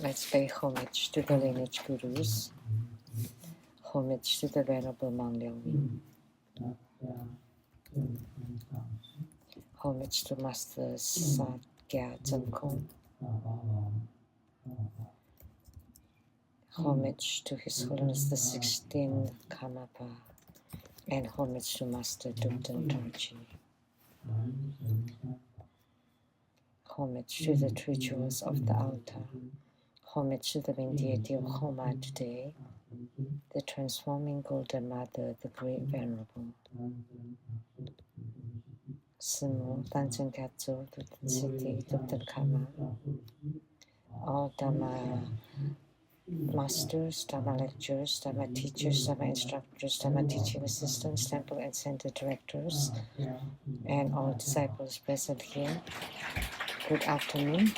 Let's pay homage to the lineage gurus, homage to the Venerable Monk Liang, homage to Master Satgya Tsankong, homage to His Holiness the 16th Karmapa, and homage to Master Dukden Dorji. Homage to the three jewels of the altar, homage to the main deity of Homa today, the transforming Golden Mother, the Great Venerable. Sumo, Tanchen Katsu, Dukden City, Dukden Karma, all Dharma masters, Dharma lecturers, Dharma teachers, Dharma instructors, Dharma teaching assistants, temple and center directors, and all disciples present here. Good afternoon.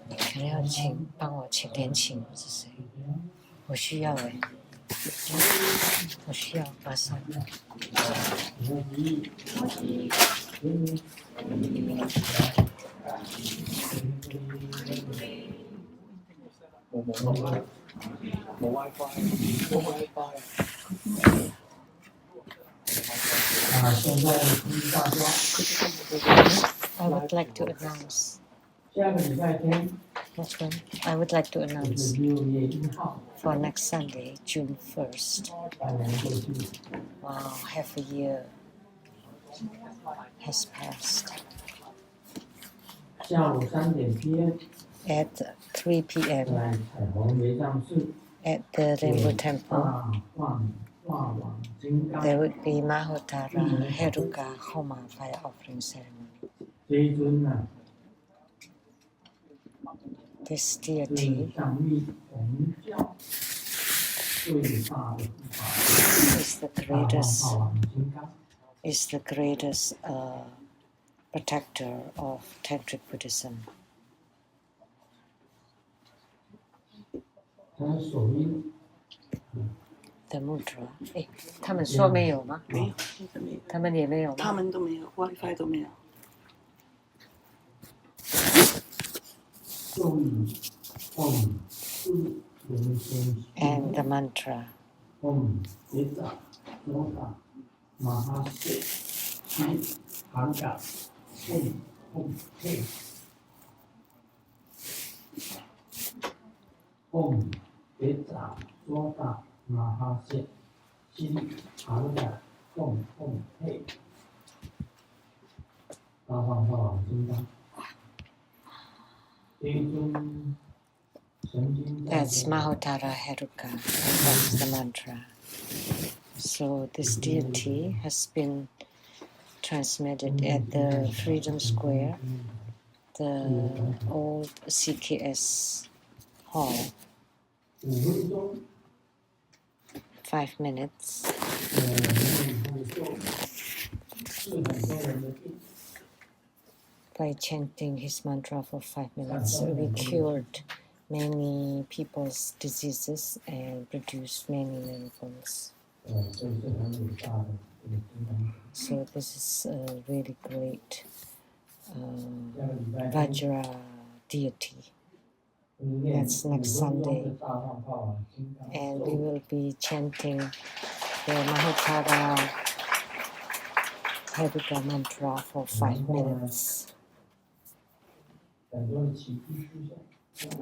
可能要帮我请点请或是谁？我需要哎，我需要马上。冇 WiFi， 冇 WiFi。现在第一大家。I would like to announce. 下个礼拜天。That's right. I would like to announce for next Sunday, June 1st. Wow, half a year has passed. 下午3点 PM. At 3 p.m. at the Rainbow Temple, there would be Mahotara Heruka Homa fire offering ceremony. This deity is the greatest protector of Tantric Buddhism. The mudra. 他们说没有吗？没有，他们也没有吗？他们都没有 ，WiFi 都没有。And the mantra. Om Beta Swata Mahasya Shin Hanga Om Hey 大上法王金刚 That's Mahotara Heruka. That's the mantra. So this deity has been transmitted at the Freedom Square, the old CKS hall. 5 minutes. By chanting his mantra for 5 minutes, we cured many people's diseases and produced many miracles. So this is a really great Vajra deity. That's next Sunday. And we will be chanting the Mahotara Heruka mantra for 5 minutes.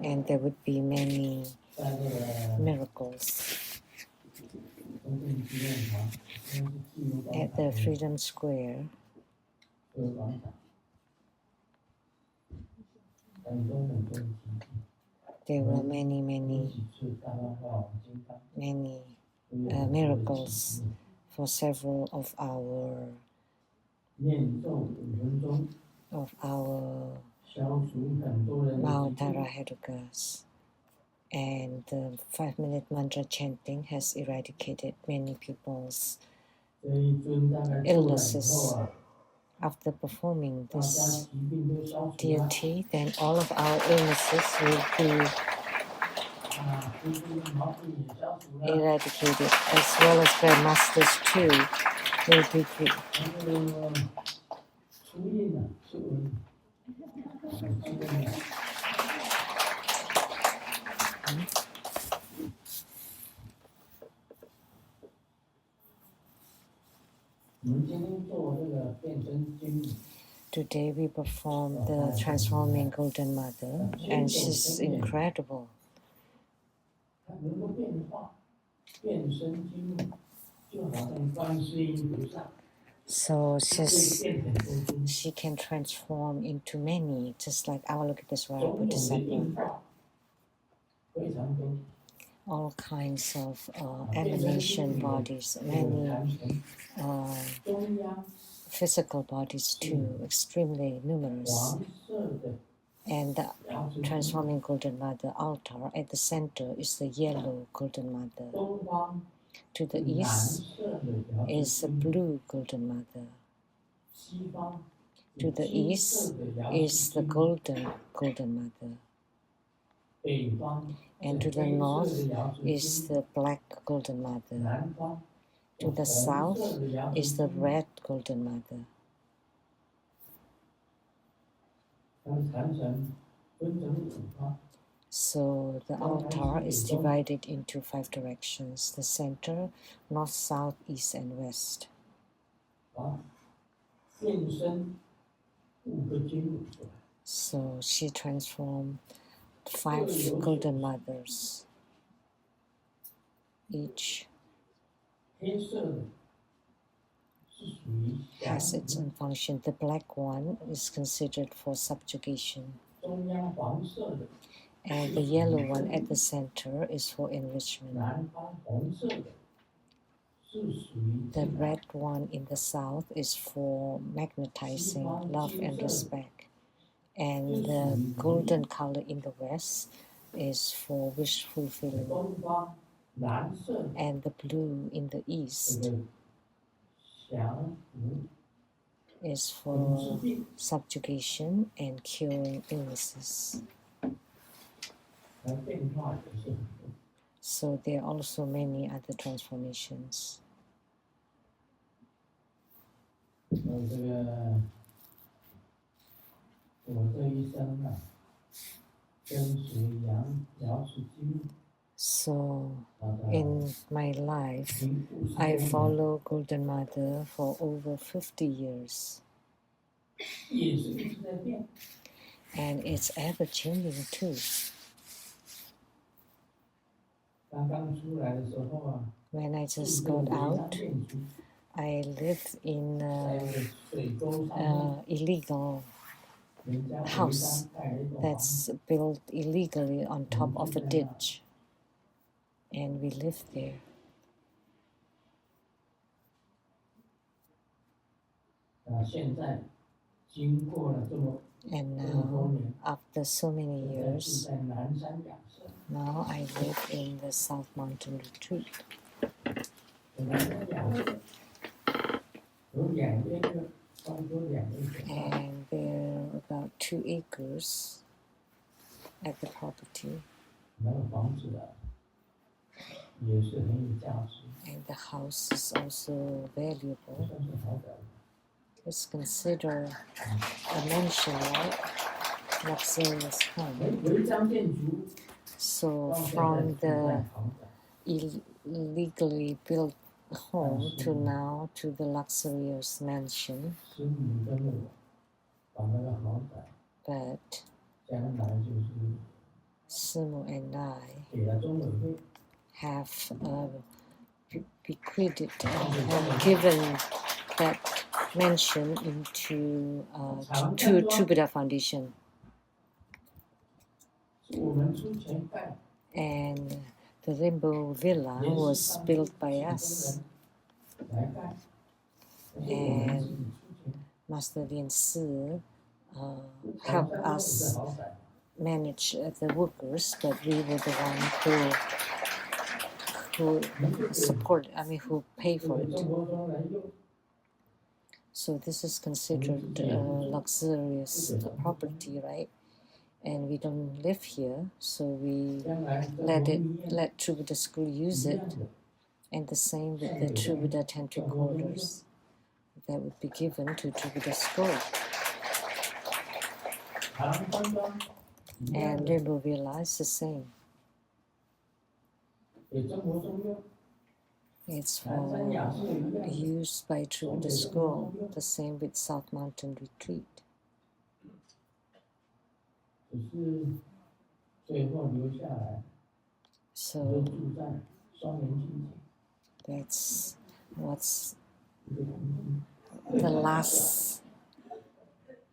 And there would be many miracles. At the Freedom Square, there were many miracles for several of our Mahotara Herukas. And the 5-minute mantra chanting has eradicated many people's illnesses. After performing this deity, then all of our illnesses will be eradicated, as well as grandmasters too will be free. 初印呢，是我们今天做这个变身经。 Today we perform the Transforming Golden Mother, and she's incredible. 它能够变化，变身经，就好像观世音菩萨。 So she can transform into many, just like Avalokitesvara Bodhisattva. All kinds of emanation bodies, many physical bodies too, extremely numerous. And the Transforming Golden Mother altar at the center is the yellow Golden Mother. To the east is the blue Golden Mother. To the east is the golden Mother. And to the north is the black Golden Mother. To the south is the red Golden Mother. So the altar is divided into 5 directions: the center, north, south, east, and west. So she transformed 5 Golden Mothers. Each has its own function. The black one is considered for subjugation. And the yellow one at the center is for enrichment. The red one in the south is for magnetizing, love and respect. And the golden color in the west is for wish fulfilling. And the blue in the east is for subjugation and curing illnesses. So there are also many other transformations. 我这一生啊，跟随瑶池经。 So in my life, I follow Golden Mother for over 50 years. And it's ever changing too. When I just got out, I lived in an illegal house that's built illegally on top of a ditch. And we lived there. And now, after so many years, now I live in the South Mountain Retreat. And there are about 2 acres at the property. And the house is also valuable. It's considered a mansion, right? Luxurious home. So from the illegally built home to now to the luxurious mansion. But Simu and I have bequeathed, have given that mansion into to Buddha Foundation. And the Rainbow Villa was built by us. And Master Lin Si helped us manage the workers, but we were the one who support, who pay for it. So this is considered a luxurious property, right? and we don't live here, so we let True Buddha School use it, and the same with the True Buddha Tantric orders that would be given to True Buddha School. And they will realize the same. It's for use by True Buddha School, the same with South Mountain Retreat. So that's what's the last,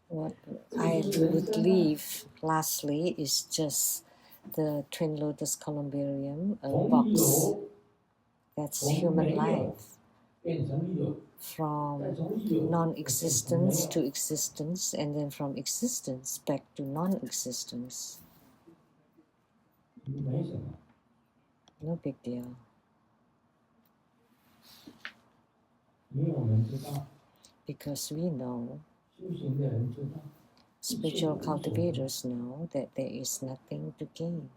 what I would leave lastly is just the Twin Lotus Columbarium, a box. That's human life. From non-existence to existence, and then from existence back to non-existence. No big deal. Because we know, spiritual cultivators know that there is nothing to gain.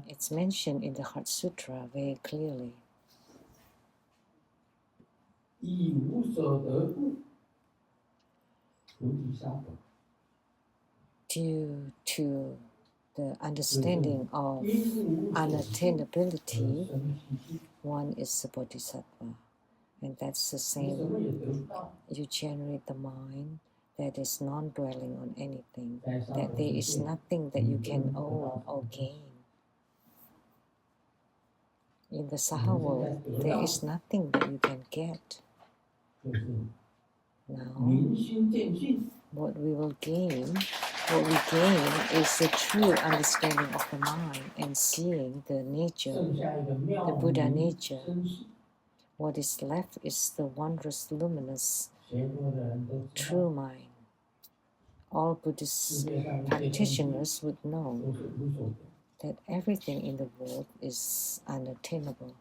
It's mentioned in the Heart Sutra very clearly. Due to the understanding of unattainability, one is a bodhisattva. And that's the same. You generate the mind that is non-dwelling on anything, that there is nothing that you can own or gain. In the Saha world, there is nothing that you can get. Now, what we gain is the true understanding of the mind and seeing the nature, the Buddha nature. What is left is the wondrous, luminous, true mind. All Buddhist practitioners would know that everything in the world is unattainable.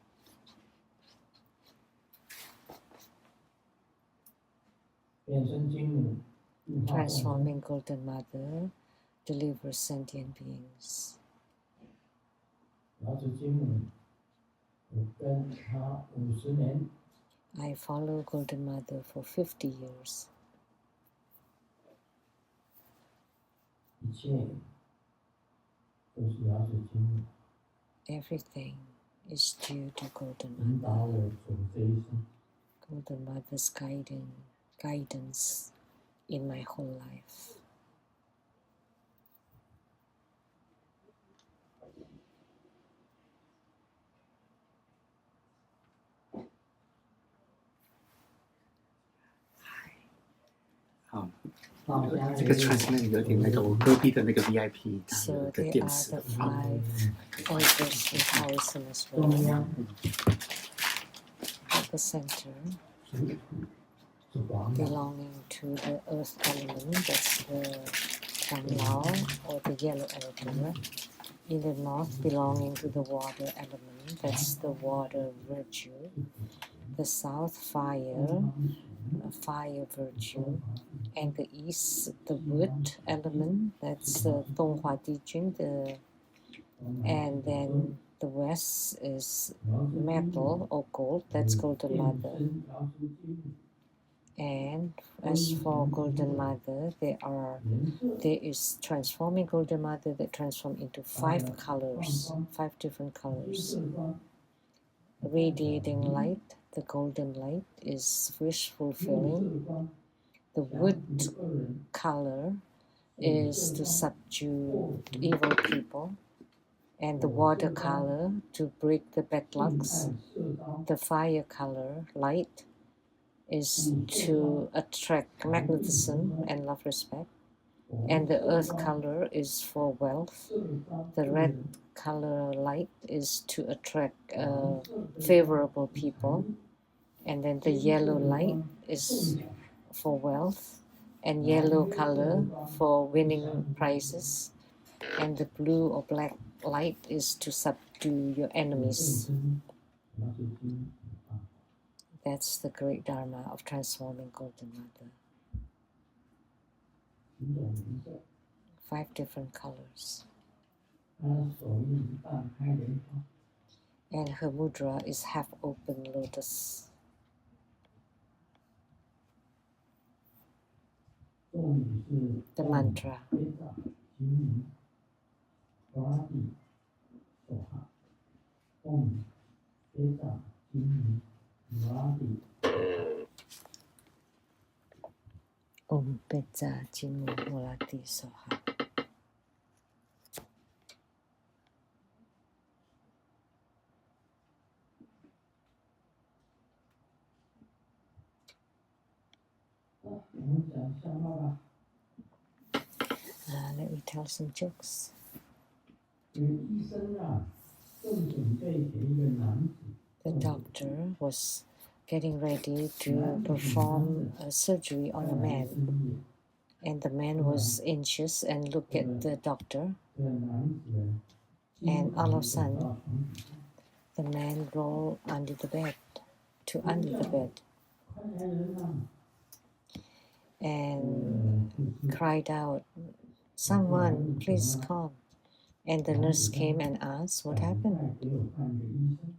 Transforming Golden Mother delivers sentient beings. I follow Golden Mother for 50 years. Everything is due to Golden Mother. Golden Mother's guidance in my whole life.这个 translate 有点那个我隔壁的那个 VIP， 他有 So 一个 they 电 are 视 the 5 orders in Taoism as well. At the center, belonging to the earth element, that's the Tang Lao or the yellow elder. In the north, belonging to the water element, that's the water virtue. The south, fire virtue. And the east, the wood element, that's the Donghua Dijun. And then the west is metal or gold, that's Golden Mother. And as for Golden Mother, there is transforming Golden Mother that transform into 5 colors, 5 different colors. Radiating light, the golden light, is wish fulfilling. The wood color is to subdue evil people. And the water color to break the bad lucks. The fire color, light, is to attract magnetism and love respect. And the earth color is for wealth. The red color light is to attract favorable people. And then the yellow light is for wealth. And yellow color for winning prizes. And the blue or black light is to subdue your enemies. That's the great Dharma of transforming Golden Mother. 5种颜色。 5 different colors. 她手印是半开莲花， And her mudra is half open lotus. 咒语是 The mantra. 非常精明，花地手哈，嗡，非常精明，花地。 Om Peja Jimu Mulati Soha. Let me tell some jokes. 医生啊，正准备给一个男子 The doctor was getting ready to perform a surgery on a man, and the man was anxious and looked at the doctor, 这个男子 and all of a sudden the man rolled under the bed, under the bed, 快来人啊！ and cried out, "Someone, please come." And the nurse came and asked, "What happened? 给我看个医生。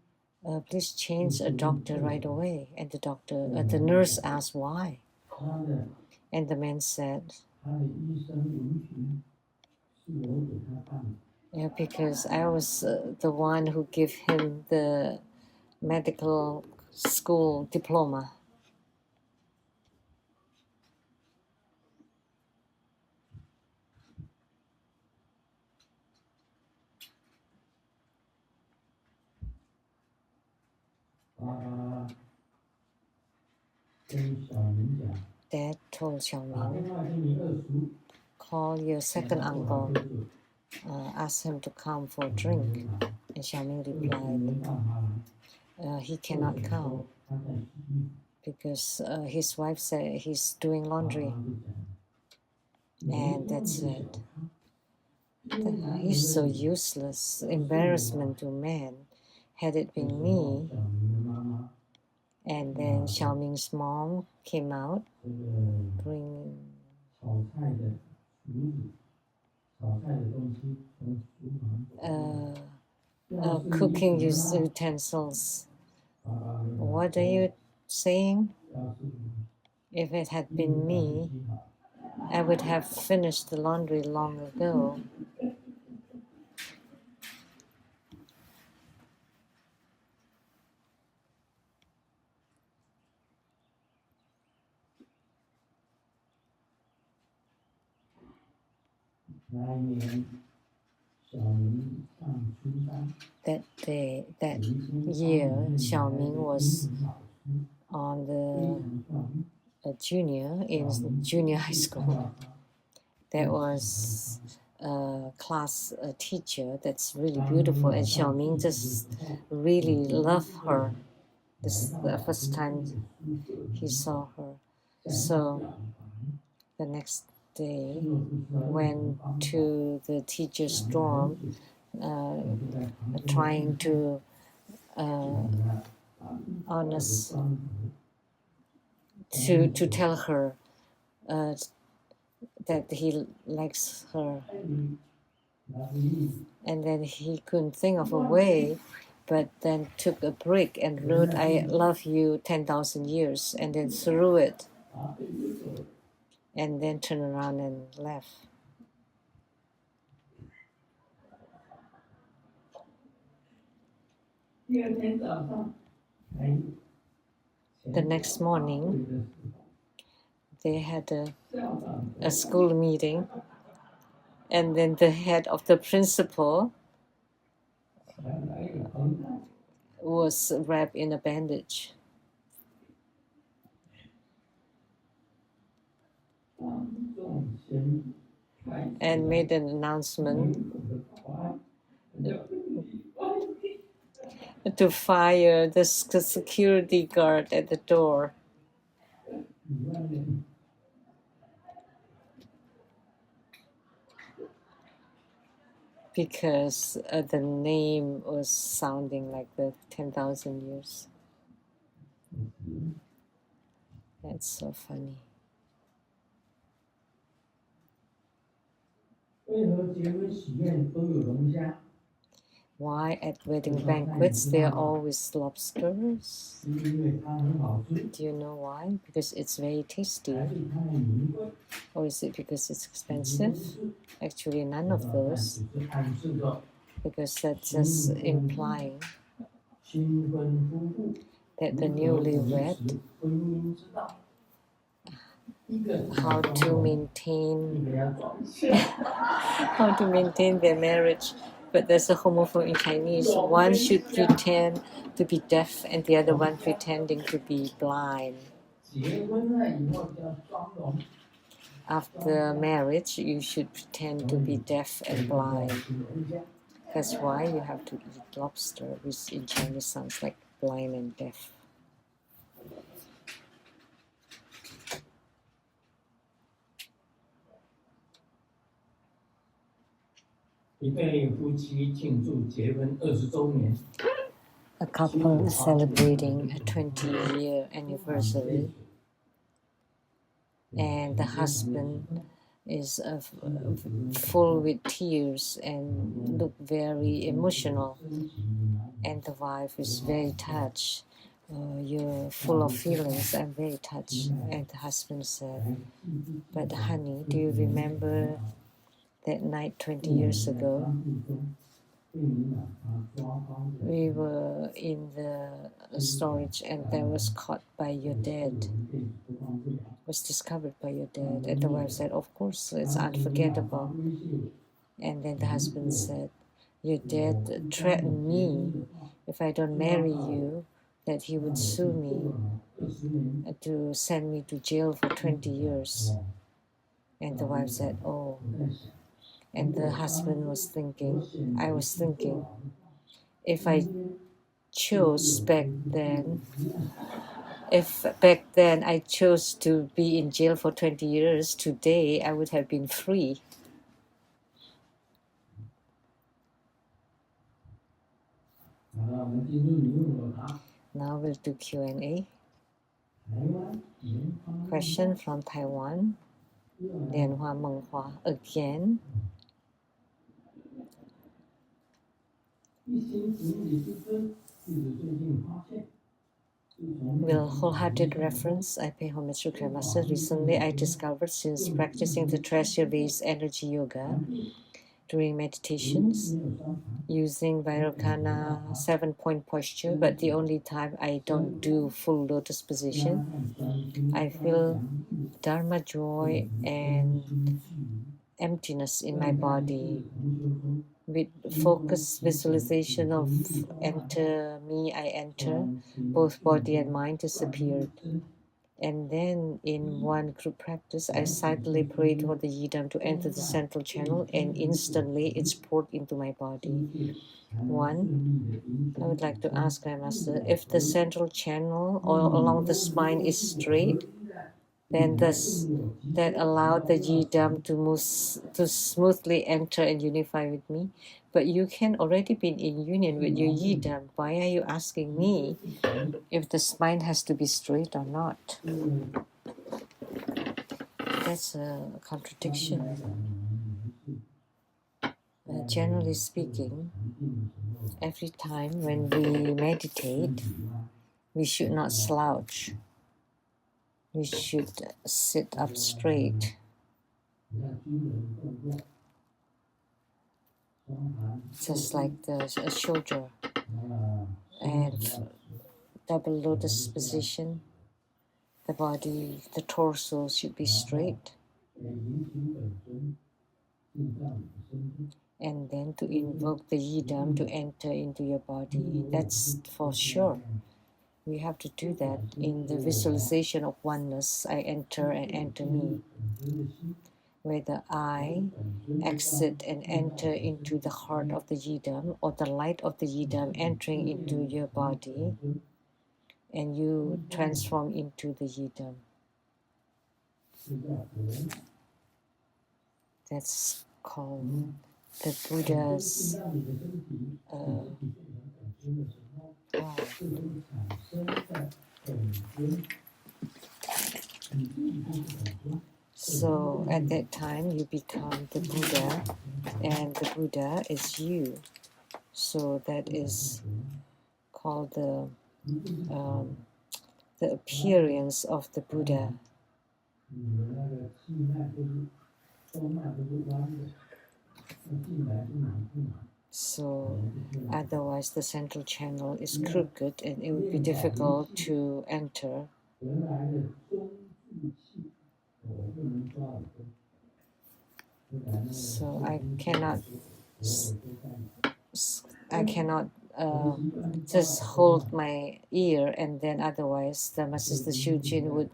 Please change a doctor right away." And the nurse asked why. 他的 And the man said, 他的医生文凭是我给他办的。 "Yeah, because I was the one who gave him the medical school diploma." 跟小明讲， Dad told 打 Xiaoming, 电话给你二叔， "Call your second 叫他过来 uncle, 喝酒。 ask him to come for a drink." And Xiaoming 二叔 replied, 没办法来， "He cannot come 他在洗衣服。 because his wife said he's doing laundry." 爸爸就讲， And that's it. He's so useless, embarrassment to man. Had it been me, 小明的妈妈 and then Xiaoming's mom came out, 这个 bring 炒菜的厨子，炒菜的东西从厨房走。 cooking utensils. 爸爸没 What are you saying? 要是 If it had been me, I would have finished the laundry long ago. 那一年，小明上初三， That day, that 有一天 year, Xiaoming was 英文老师 on 非 the 常漂亮， junior in 小明 junior high 看 school. 到他 There was a teacher that's really beautiful, and Xiaoming just really loved her. This is the first time he saw her. So the next day, went to the teacher's dorm, trying to honest to tell her that he likes her. And then he couldn't think of a way, but then took a brick and wrote, "I love you 10,000 years," and then threw it, and then turned around and left. The next morning, they had a school meeting, and then the head of the principal was wrapped in a bandage and made an announcement to fire the security guard at the door. Because the name was sounding like the 10,000 years. That's so funny. 为何结婚喜宴都有龙虾？ Why at wedding banquets there are always lobsters? 是因为它很好吃， Do you know why? Because it's very 还 tasty. 是它的名贵？ Or is it because it's 不 expensive? 是， Actually, none of 但 those. 只是暗示着 Because that's just implying 新婚夫妇 that the 如何维 newlywed 持婚姻之道。一个是 how 装 to 聋， maintain 一个要装瞎。 how to maintain their marriage. But there's a homophone in Chinese. One should pretend to be deaf and the other one pretending to be blind. 结婚了以后叫装聋， After marriage, you should pretend to be deaf 这 and 个叫 blind. 吃龙虾。 That's why you have to eat lobster, which in Chinese sounds like blind and deaf. 一对夫妻庆祝结婚20周年， A couple celebrating a 20-year anniversary, and the husband is full with tears and look very emotional, and the wife is very touched. You're full of feelings. I'm very touched. And the husband said, "But honey, do you remember that night 20 years ago? We were in the storage and that was caught by your dad, was discovered by your dad." And the wife said, "Of course, it's unforgettable." And then the husband said, "Your dad threatened me if I don't marry you, that he would sue me to send me to jail for 20 years. And the wife said, "Oh." And the husband was thinking, I was thinking, if I chose back then, if back then I chose to be in jail for 20 years, today I would have been free. Now we'll do Q&A. Question from Taiwan. Lian Hua Meng Hua again. Will wholehearted reference. I pay homage to Master. Recently, I discovered since practicing the treasure-based energy yoga during meditations, using Vairocana 7-point posture, but the only time I don't do full lotus position, I feel Dharma joy and emptiness in my body. With focused visualization of enter me, I enter, both body and mind disappeared. And then in one group practice, I silently prayed for the yidam to enter the central channel, and instantly it's poured into my body. One, I would like to ask my master, if the central channel or along the spine is straight, then that allowed the yidam to smoothly enter and unify with me. But you can already be in union with your yidam. Why are you asking me if the spine has to be straight or not? That's a contradiction. Generally speaking, every time when we meditate, we should not slouch. We should sit up straight. Just like a shoulder. And double lotus position. The body, the torso should be straight. And then to invoke the yidam to enter into your body. That's for sure. We have to do that in the visualization of oneness. I enter and enter me. Whether I exit and enter into the heart of the yidam or the light of the yidam entering into your body and you transform into the yidam. That's called the Buddha's So at that time, you become the Buddha, and the Buddha is you. So that is called the appearance of the Buddha. So otherwise the central channel is crooked and it would be difficult to enter. So I cannot just hold my ear, and then otherwise my sister Shujin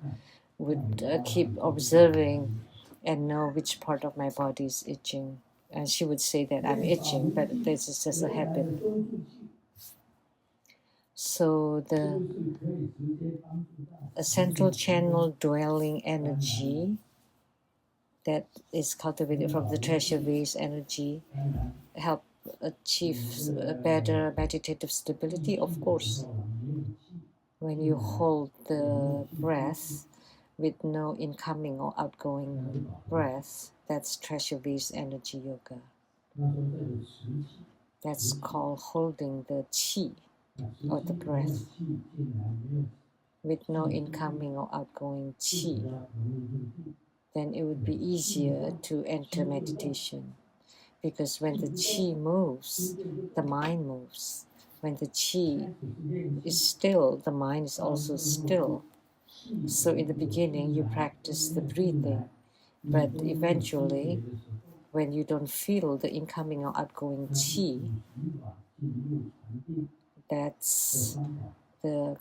would keep observing and know which part of my body is itching. And she would say that I'm itching, but this is just a habit. So a central channel dwelling energy that is cultivated from the treasure vase energy help achieve a better meditative stability, of course. When you hold the breath with no incoming or outgoing breath, that's treasure vase energy yoga. That's called holding the qi, or the breath, with no incoming or outgoing qi. Then it would be easier to enter meditation. Because when the qi moves, the mind moves. When the qi is still, the mind is also still. So in the beginning, you practice the breathing, but eventually, when you don't feel the incoming or outgoing qi, that's the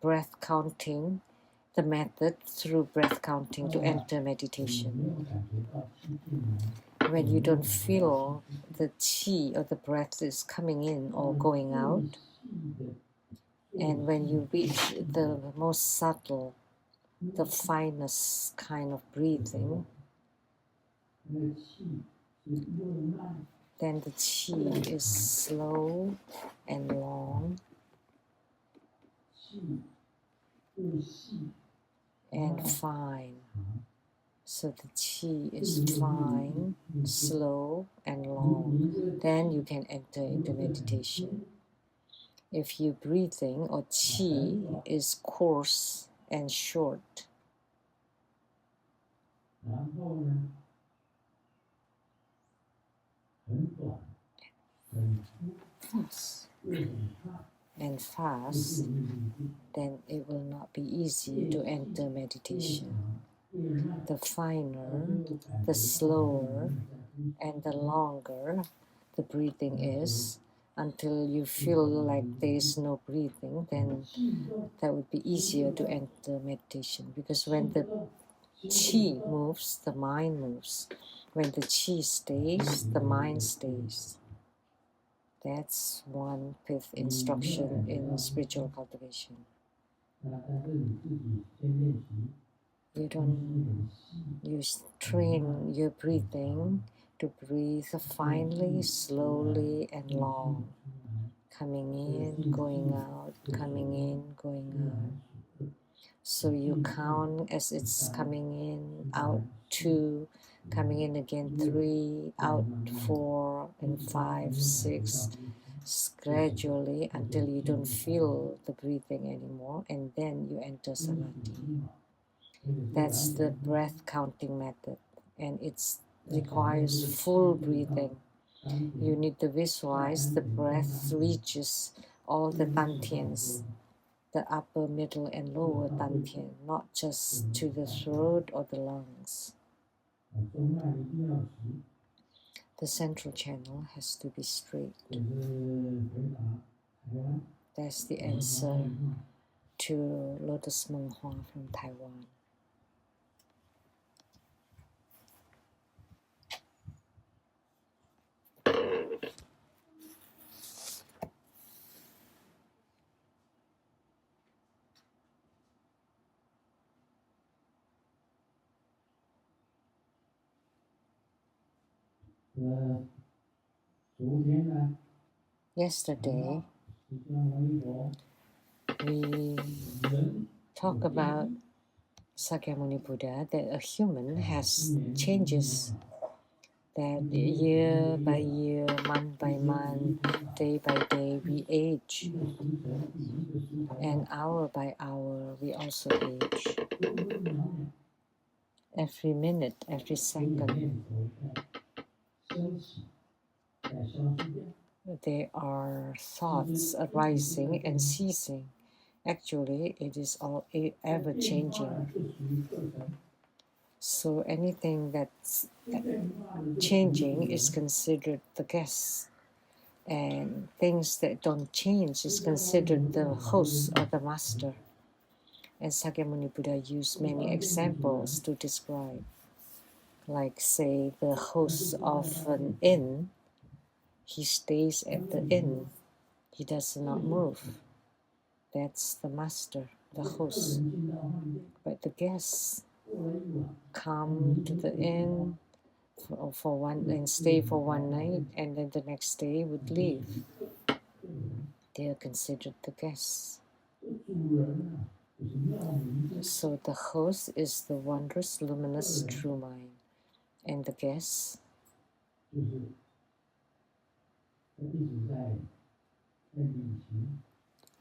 breath counting, the method through breath counting to enter meditation. When you don't feel the qi or the breath is coming in or going out, and when you reach the most subtle, the finest kind of breathing, then the qi is slow and long and fine. So the qi is fine, slow, and long. Then you can enter into meditation. If your breathing or qi is coarse and short, and fast, then it will not be easy to enter meditation. The finer, the slower, and the longer the breathing is, until you feel like there is no breathing, then that would be easier to enter meditation. Because when the qi moves, the mind moves. When the qi stays, the mind stays. That's one fifth instruction in spiritual cultivation. You train your breathing to breathe finely, slowly, and long. Coming in, going out, coming in, going out. So you count as it's coming in, out 2, coming in again 3, out 4, and 5, 6, gradually until you don't feel the breathing anymore, and then you enter samadhi. That's the breath counting method, and it requires full breathing. You need to visualize the breath reaches all the dantians, the upper, middle, and lower dantian, not just to the throat or the lungs. The central channel has to be straight. That's the answer to Lotus Monghua from Taiwan. Yesterday, we talked about Sakyamuni Buddha that a human has changes, that year by year, month by month, day by day, we age, and hour by hour, we also age. Every minute, every second, there are thoughts arising and ceasing. Actually, it is all ever changing. So anything that's changing is considered the guest, and things that don't change is considered the host or the master. And Sakyamuni Buddha used many examples to describe, like say the host of an inn, he stays at the inn, he does not move. That's the master, the host. But the guests come to the inn for one and stay for one night, and then the next day would leave. They are considered the guests. So the host is the wondrous, luminous, true mind, and the guests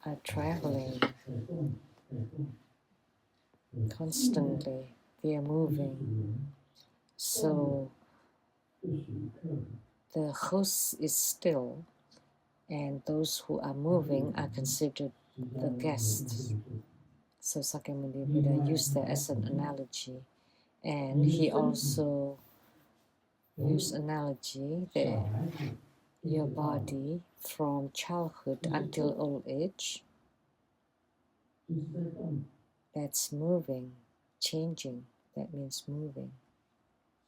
are traveling constantly. They are moving. So the host is still, and those who are moving are considered the guests. So Sakyamuni Buddha used that as an analogy. And he also used analogy that your body from childhood until old age, that's moving, changing, that means moving.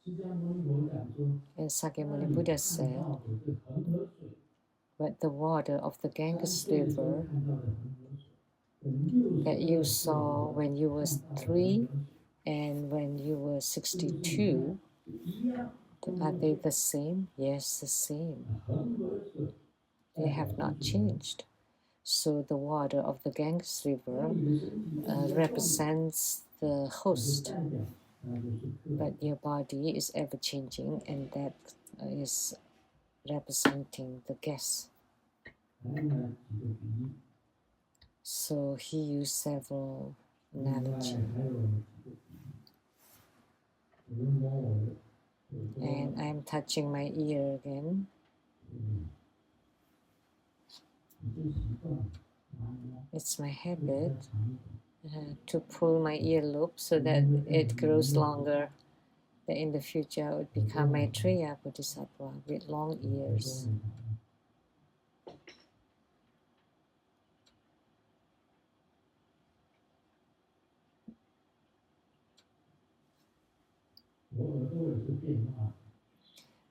And Sakyamuni Buddha said, but the water of the Ganges River that you saw when you were 3 and when you were 62, are they the same? Yes, the same. They have not changed. So the water of the Ganges River represents the host, but your body is ever changing, and that is representing the guest. So he used several analogies. And I'm touching my ear again. It's my habit to pull my earlobe so that it grows longer. That in the future I would become Maitreya Bodhisattva with long ears.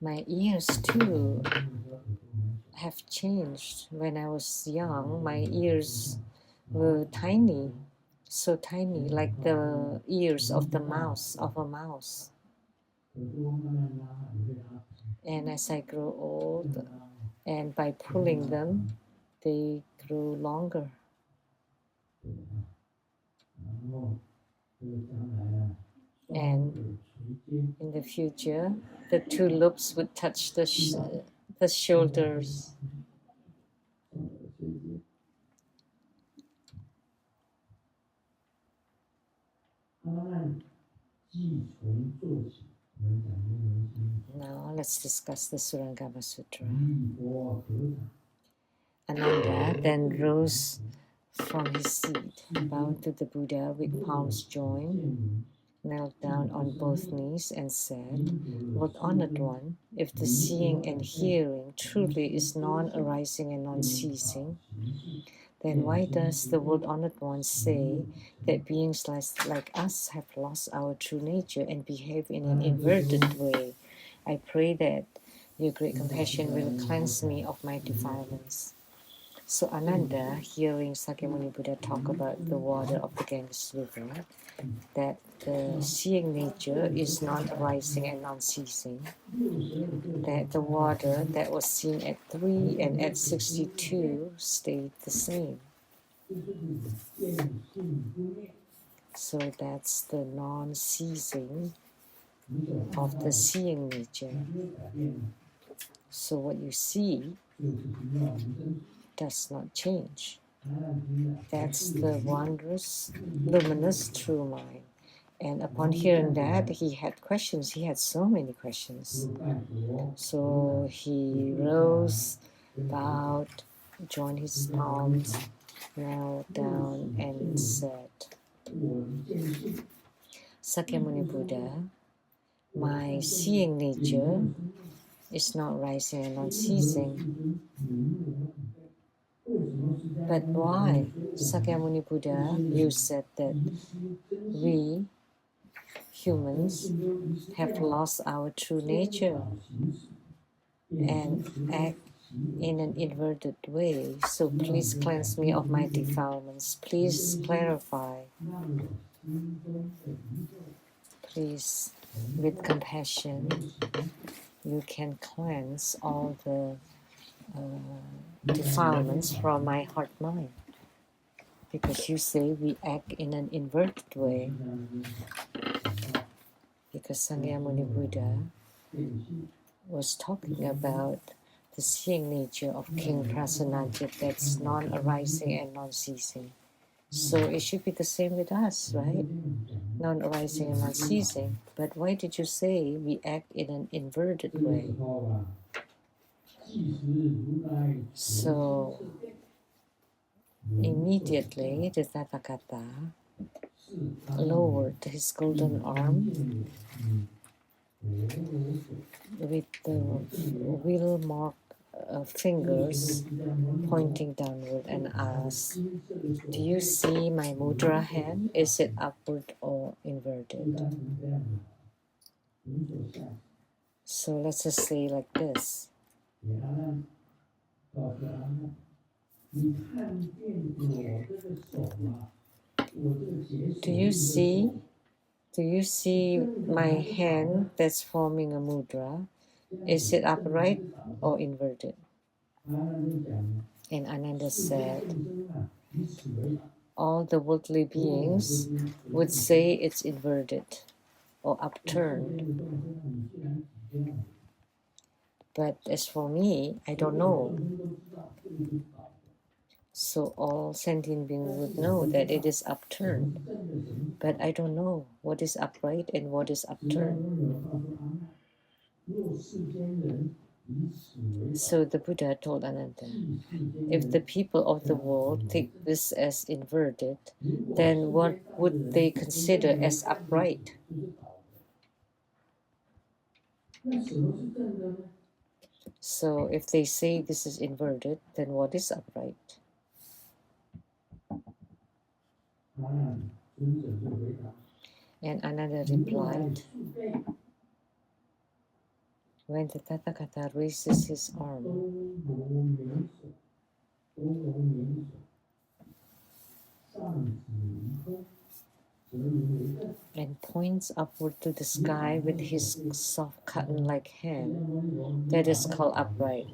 My ears too have changed. When I was young, my ears were tiny, so tiny, like the ears of the mouse, of a mouse. And as I grow old, and by pulling them, they grow longer. And in the future, the two loops would touch the shoulders. Now let's discuss the Surangama Sutra. Ananda then rose from his seat, bowed to the Buddha with palms joined, knelt down on both knees and said, Lord Honored One, if the seeing and hearing truly is non-arising and non-ceasing, then why does the World Honored One say that beings like us have lost our true nature and behave in an inverted way? I pray that your great compassion will cleanse me of my defilements. So Ananda, hearing Sakyamuni Buddha talk about the water of the Ganges River, that the seeing nature is non-arising and non-ceasing, that the water that was seen at 3 and at 62 stayed the same. So that's the non-ceasing of the seeing nature. So what you see does not change. That's the wondrous, luminous true mind. And upon hearing that, he had questions. He had so many questions. So he rose, bowed, joined his palms, knelt down, and said, Sakyamuni Buddha, my seeing nature is not rising and not ceasing. But why, Sakyamuni Buddha, you said that we humans have lost our true nature and act in an inverted way. So please cleanse me of my defilements. Please clarify. Please, with compassion, you can cleanse all the defilements from my heart mind. Because you say we act in an inverted way. Because Sangyamuni Buddha was talking about the seeing nature of King Prasanajit that's non-arising and non-ceasing. So it should be the same with us, right? Non-arising and non-ceasing. But why did you say we act in an inverted way? So immediately the Tathagata lowered his golden arm with the wheel mark fingers pointing downward and asked, do you see my mudra hand? Is it upward or inverted? So let's just say like this. Do you see my hand that's forming a mudra? Is it upright or inverted? And Ananda said, all the worldly beings would say it's inverted or upturned. But as for me, I don't know. So all sentient beings would know that it is upturned. But I don't know what is upright and what is upturned. So the Buddha told Ananda, if the people of the world take this as inverted, then what would they consider as upright? So if they say this is inverted, then what is upright? And Ananda replied, when the Tathagata raises his arm and points upward to the sky with his soft cotton-like hand, that is called upright.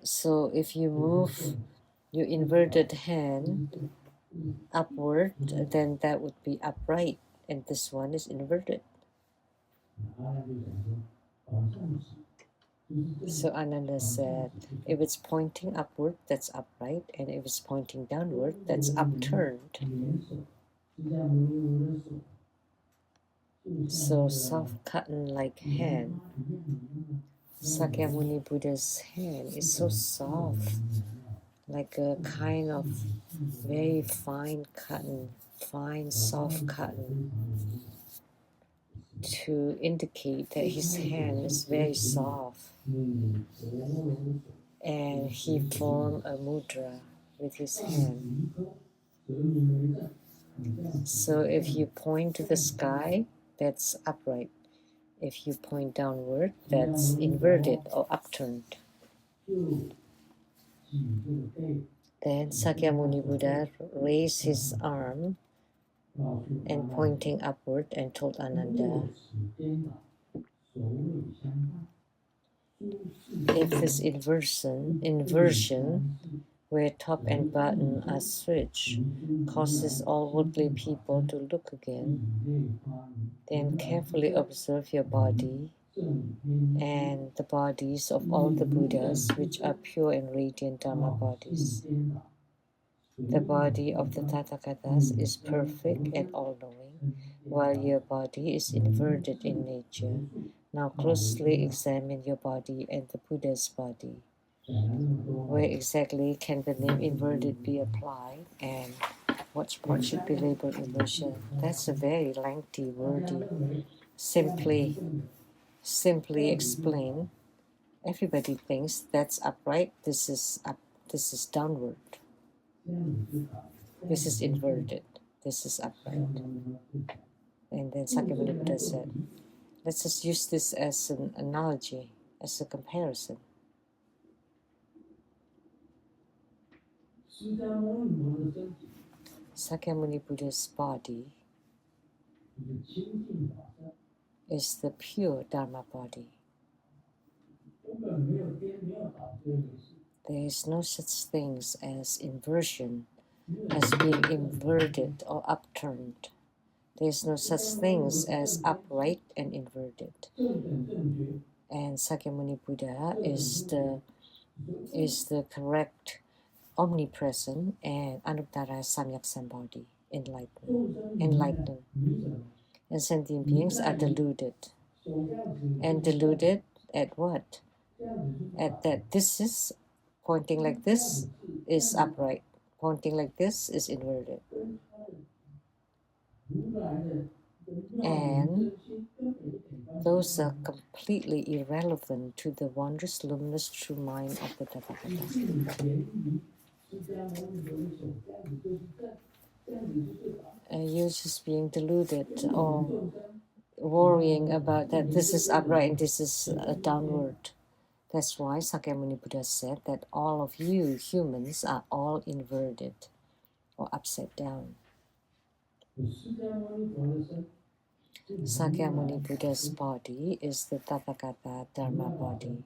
So if you move your inverted hand upward, then that would be upright, and this one is inverted. So Ananda said, if it's pointing upward, that's upright, and if it's pointing downward, that's upturned. So soft cotton-like hand. Sakyamuni Buddha's hand is so soft, like a kind of very fine cotton, fine soft cotton, to indicate that his hand is very soft. And he formed a mudra with his hand. So if you point to the sky, that's upright. If you point downward, that's inverted or upturned. Then Sakyamuni Buddha raised his arm and pointing upward and told Ananda, if this inversion where top and bottom are switched, causes all worldly people to look again. Then carefully observe your body and the bodies of all the Buddhas, which are pure and radiant Dharma bodies. The body of the Tathagatas is perfect and all-knowing, while your body is inverted in nature. Now closely examine your body and the Buddha's body. Where exactly can the name inverted be applied, and what part should be labeled inversion? That's a very lengthy wording. Simply explain. Everybody thinks that's upright, this is up, this is downward. This is inverted, this is upright. And then Sakyamuni Buddha said, let's just use this as an analogy, as a comparison. Sakyamuni Buddha's body is the pure Dharma body. There is no such thing as inversion, as being inverted or upturned. There is no such thing as upright and inverted. And Sakyamuni Buddha is the correct, omnipresent, and Anuttara Samyak Sambodhi, enlightened. And sentient beings are deluded. And deluded at what? At that this is pointing like this is upright, pointing like this is inverted. And those are completely irrelevant to the wondrous, luminous, true mind of the Tathagata. You're just being deluded or worrying about that this is upright and this is downward. That's why Sakyamuni Buddha said that all of you humans are all inverted or upside down. Sakyamuni Buddha's body is the Tathagata Dharma body.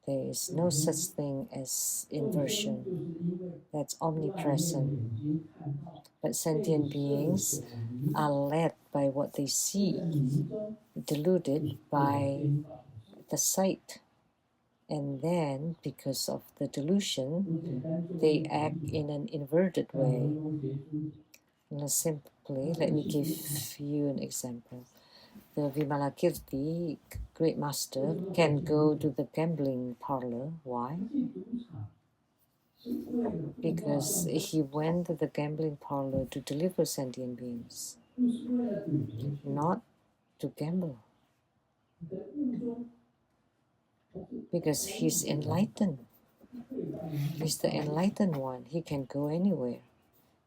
There is no such thing as inversion. That's omnipresent. But sentient beings are led by what they see, deluded by the sight. And then, because of the delusion, they act in an inverted way. Simply, let me give you an example. The Vimalakirti, great master, can go to the gambling parlor. Why? Because he went to the gambling parlor to deliver sentient beings, not to gamble. Because he's enlightened. He's the enlightened one. He can go anywhere.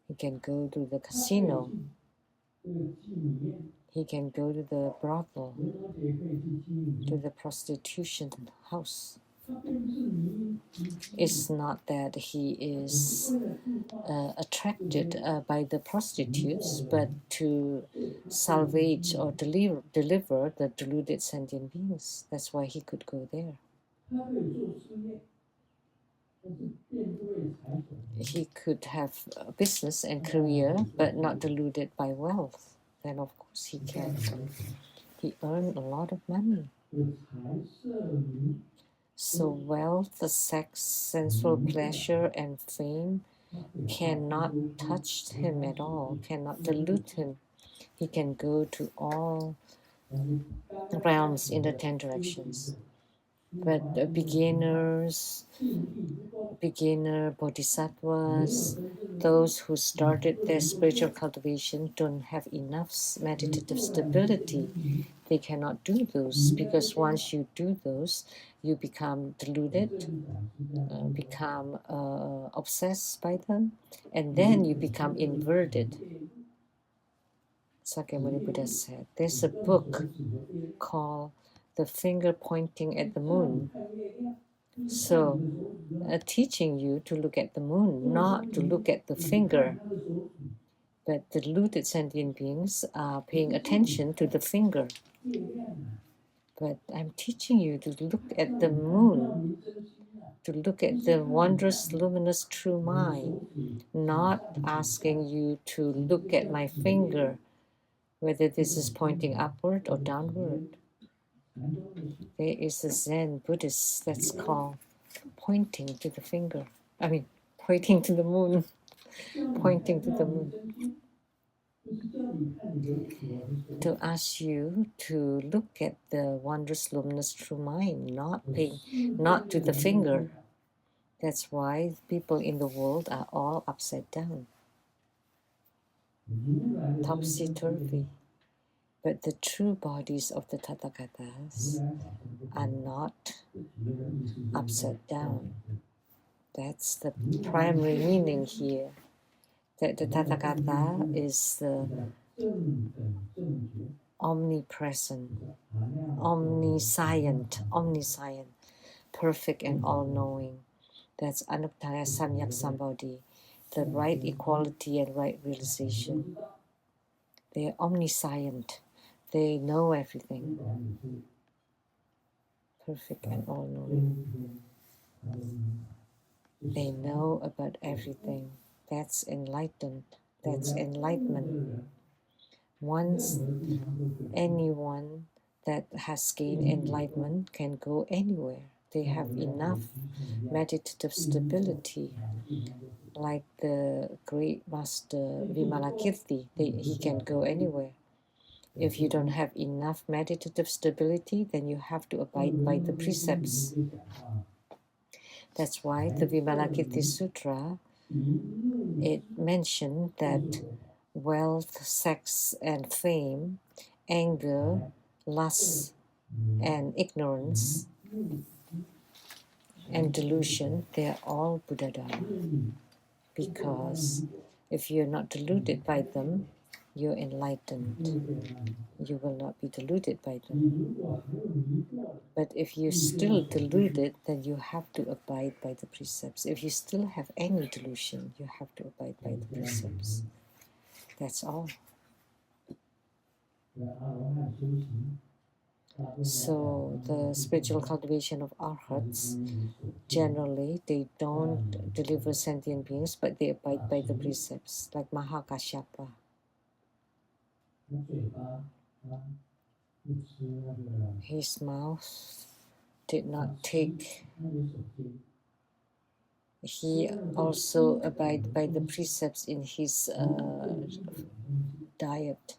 He can go to the casino. He can go to the brothel, to the prostitution house. It's not that he is attracted by the prostitutes, but to salvage or deliver the deluded sentient beings. That's why he could go there. He could have a business and career, but not deluded by wealth. Then of course he can. He earned a lot of money. So wealth, sex, sensual pleasure, and fame cannot touch him at all, cannot delude him. He can go to all realms in the 10 directions. But beginner bodhisattvas, those who started their spiritual cultivation, don't have enough meditative stability. They cannot do those, because once you do those, you become deluded, become obsessed by them, and then you become inverted. Sakyamuni Buddha said, there's a book called The Finger Pointing at the Moon. So, teaching you to look at the moon, not to look at the finger. But the deluded sentient beings are paying attention to the finger. But I'm teaching you to look at the moon. to look at the wondrous, luminous, true mind, not asking you to look at my finger, whether this is pointing upward or downward. There is a Zen Buddhist that's called pointing to the finger. Pointing to the moon. Pointing to the moon. To ask you to look at the wondrous, luminous, true mind, not to the finger. That's why people in the world are all upside down, topsy-turvy. But the true bodies of the Tathagatas are not upside down. That's the primary meaning here. That the Tathagata is the omnipresent, omniscient, perfect and all-knowing. That's Anuttara Samyak Sambodhi, the right equality and right realization. They are omniscient. They know everything. Perfect and all-knowing. They know about everything. That's enlightened. That's enlightenment. Once anyone that has gained enlightenment can go anywhere. They have enough meditative stability. Like the great master Vimalakirti, he can go anywhere. If you don't have enough meditative stability, then you have to abide by the precepts. That's why the Vimalakirti Sutra, it mentioned that wealth, sex, and fame, anger, lust, and ignorance, and delusion, they are all Buddha Dharma. Because if you're not deluded by them, you're enlightened. You will not be deluded by them. But if you're still deluded, then you have to abide by the precepts. If you still have any delusion, you have to abide by the precepts. That's all. So the spiritual cultivation of arhats, generally they don't deliver sentient beings, but they abide by the precepts, like Mahakashyapa. His mouth did not take. He also abide by the precepts in his diet.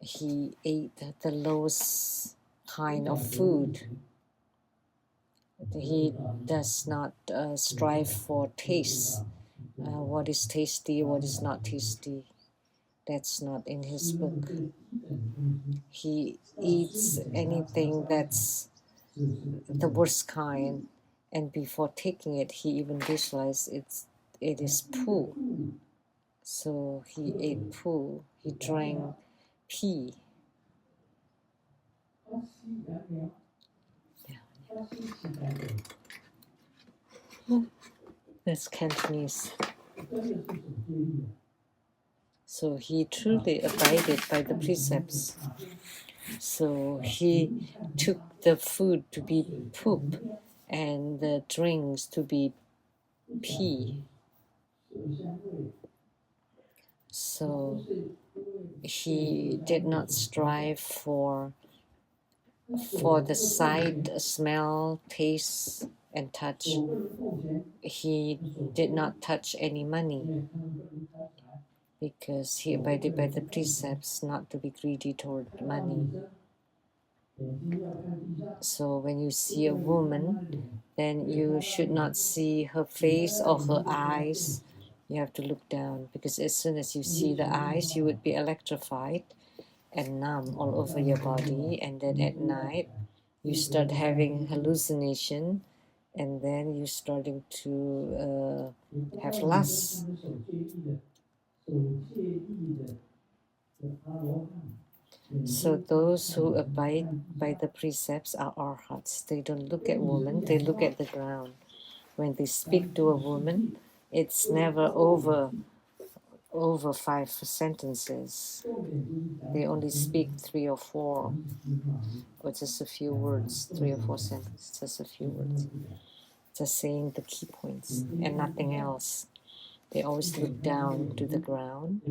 He ate the lowest kind of food. He does not strive for taste. What is tasty, what is not tasty. That's not in his book. He eats anything that's the worst kind, and before taking it, he even visualized it is poo. So he ate poo. He drank pee. That's Cantonese. So he truly abided by the precepts. So he took the food to be poop and the drinks to be pee. So he did not strive for the sight, smell, taste, and touch. He did not touch any money because he abided by the precepts not to be greedy toward money. So when you see a woman, then you should not see her face or her eyes. You have to look down, because as soon as you see the eyes, you would be electrified and numb all over your body, and then at night you start having hallucination, and then you're starting to have lust. So those who abide by the precepts are arhats. They don't look at women, they look at the ground. When they speak to a woman, it's never over 5 sentences. They only speak 3 or 4, or just a few words, 3 or 4 sentences, just a few words. just saying the key points and nothing else. They always look down to the ground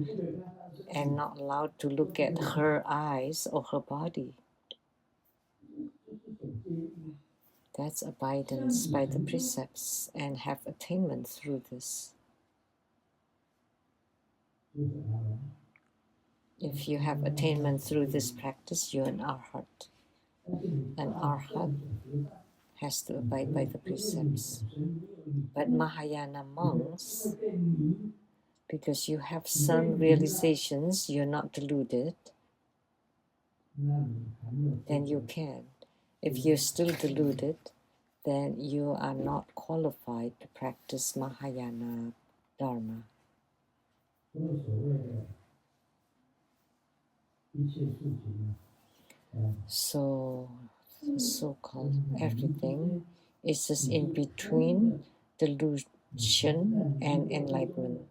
and not allowed to look at her eyes or her body. That's abidance by the precepts and have attainment through this. If you have attainment through this practice, you're an arhat. An arhat has to abide by the precepts. But Mahayana monks, because you have some realizations, you're not deluded, then you can. If you're still deluded, then you are not qualified to practice Mahayana Dharma. So, so-called everything is just in between delusion and enlightenment.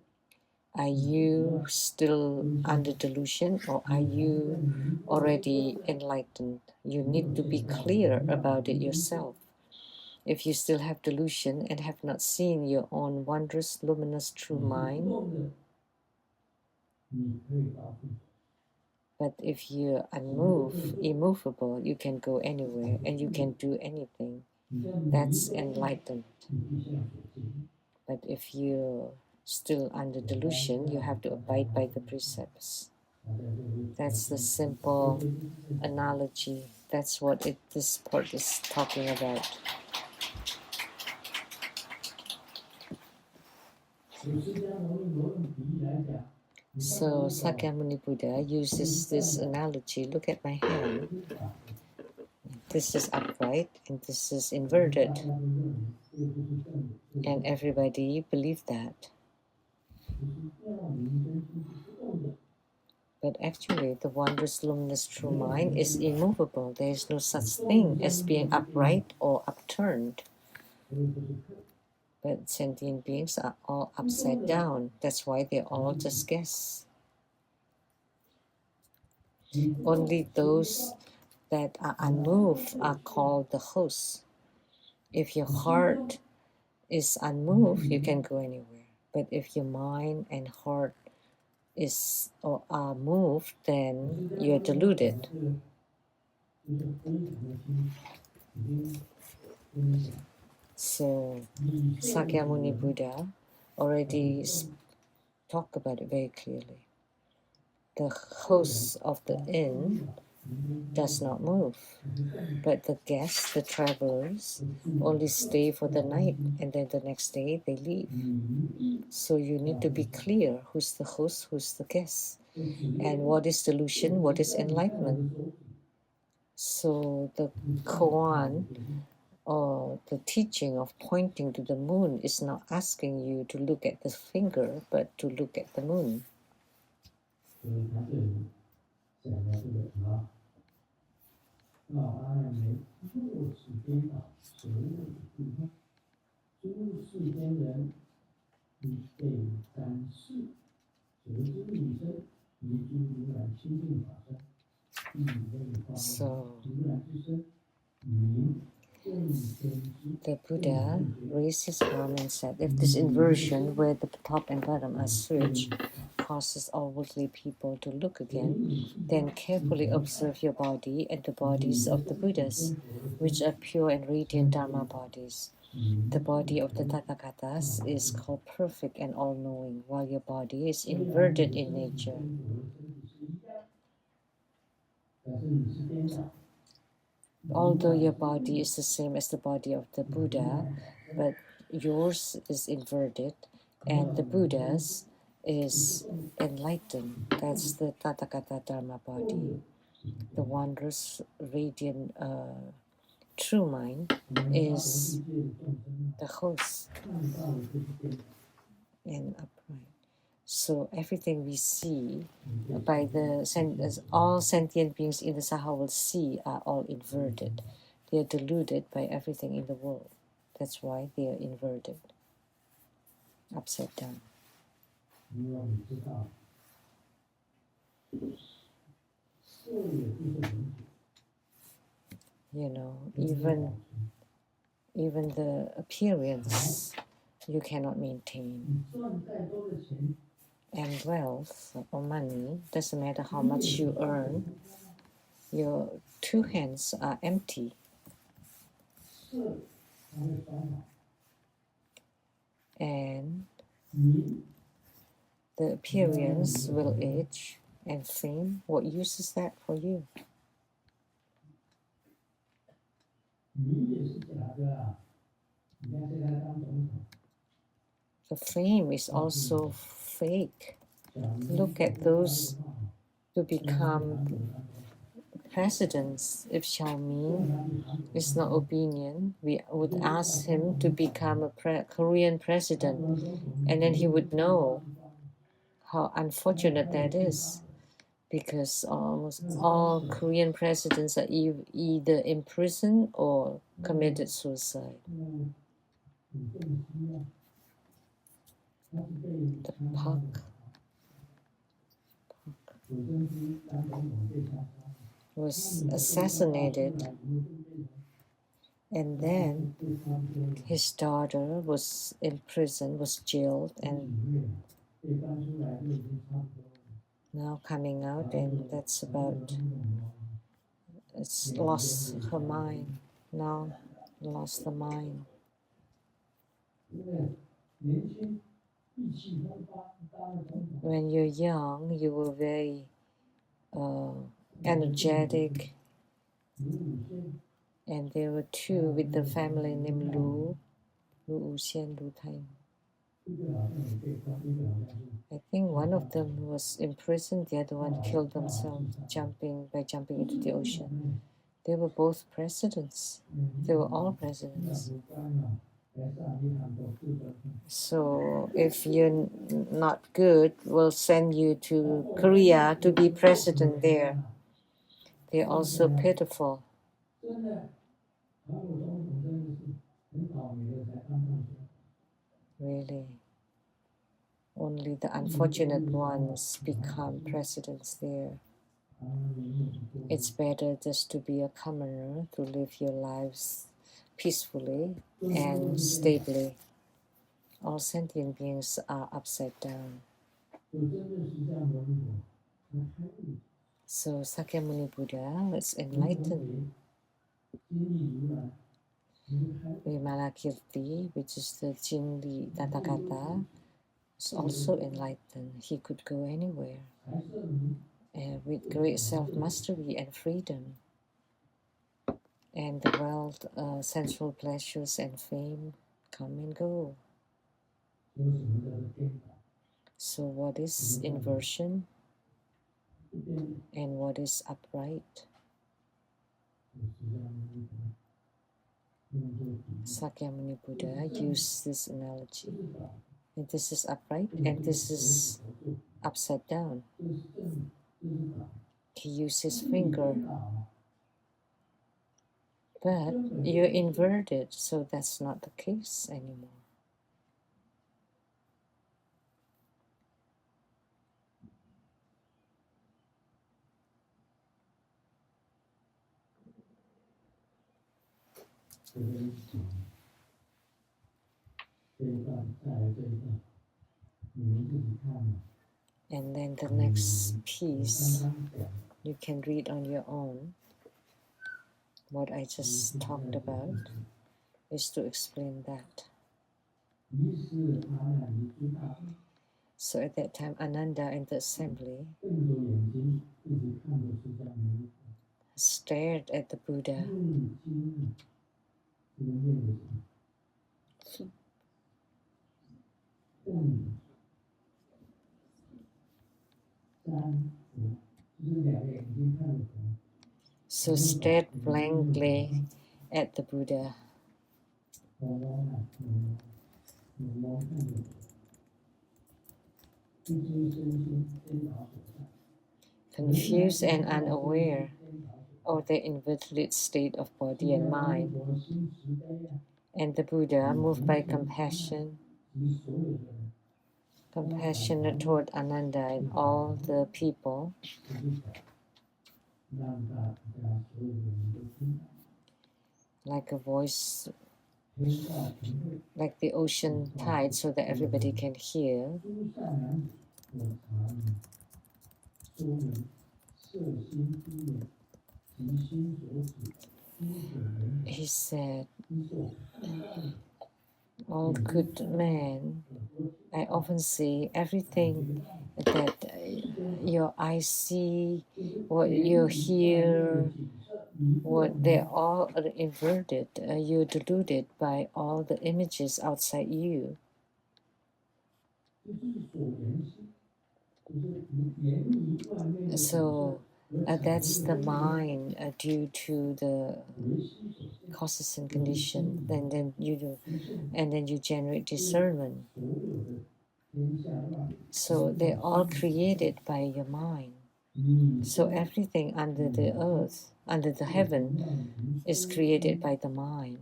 Are you still under delusion or are you already enlightened? You need to be clear about it yourself. If you still have delusion and have not seen your own wondrous, luminous, true mind, but if you're unmoved, immovable, you can go anywhere and you can do anything. That's enlightened. But if you're still under delusion, you have to abide by the precepts. That's the simple analogy. That's what this part is talking about. So Sakyamuni Buddha uses this analogy. Look at my hand. This is upright and this is inverted. And everybody believed that. But actually, the wondrous, luminous, true mind is immovable. There is no such thing as being upright or upturned. But sentient beings are all upside down. That's why they're all just guests. Only those that are unmoved are called the hosts. If your heart is unmoved, you can go anywhere. But if your mind and heart is or are moved, then you're deluded. So Sakyamuni Buddha already talked about it very clearly. The host of the inn does not move, but the guests, the travelers, only stay for the night and then the next day they leave. So you need to be clear who's the host, who's the guest, and what is delusion, what is enlightenment. So the koan or the teaching of pointing to the moon is not asking you to look at the finger, but to look at the moon. So the Buddha raised his arm and said, if this inversion where the top and bottom are switched causes all worldly people to look again, then carefully observe your body and the bodies of the Buddhas, which are pure and radiant Dharma bodies. The body of the Tathagatas is called perfect and all-knowing, while your body is inverted in nature. Although your body is the same as the body of the Buddha, but yours is inverted and the Buddha's is enlightened. That's the Tathagata Dharma body. The wondrous, radiant, true mind is the host and upright. So everything we see by all sentient beings in the Saha will see are all inverted. They are deluded by everything in the world. That's why they are inverted, upside down. You know, even the appearance you cannot maintain. And wealth or money, doesn't matter how much you earn, your two hands are empty. And the appearance will age, and fame, what use is that for you? The fame is also fake. Look at those who become presidents. If Xiaoming is not obedient, we would ask him to become a Korean president, and then he would know how unfortunate that is, because almost all Korean presidents are either in prison or committed suicide. The Park was assassinated, and then his daughter was in prison, was jailed, and now coming out, and that's about, it's lost her mind, now lost the mind. When you're young, you were very energetic, and there were two with the family named Lu Wuxian, Lu Tai. I think one of them was in prison, the other one killed themselves by jumping into the ocean. They were both presidents. They were all presidents. So if you're not good, we'll send you to Korea to be president there. They're also pitiful. Really. Only the unfortunate ones become presidents there. It's better just to be a commoner, to live your lives peacefully and stably. All sentient beings are upside down. So Sakyamuni Buddha was enlightened. Vimalakirti, which is the Jingli Tathagata, was also enlightened. He could go anywhere with great self-mastery and freedom. And the world, sensual pleasures and fame come and go. So what is inversion and what is upright? Sakyamuni Buddha used this analogy. And this is upright and this is upside down. He used his finger. But you're inverted, so that's not the case anymore. And then the next piece, you can read on your own. What I just talked about is to explain that. So at that time, Ananda in the assembly stared at the Buddha. So stared blankly at the Buddha. Confused and unaware of the inverted state of body and mind. And the Buddha, moved by compassion, compassionate toward Ananda and all the people, like a voice like the ocean tide, so that everybody can hear. He said, "Oh, good man, I often see everything that your eyes see, what you hear, what they're all inverted. You're deluded by all the images outside you." So that's the mind due to the causes and condition. Then you generate discernment. So they're all created by your mind. So everything under the earth, under the heaven, is created by the mind.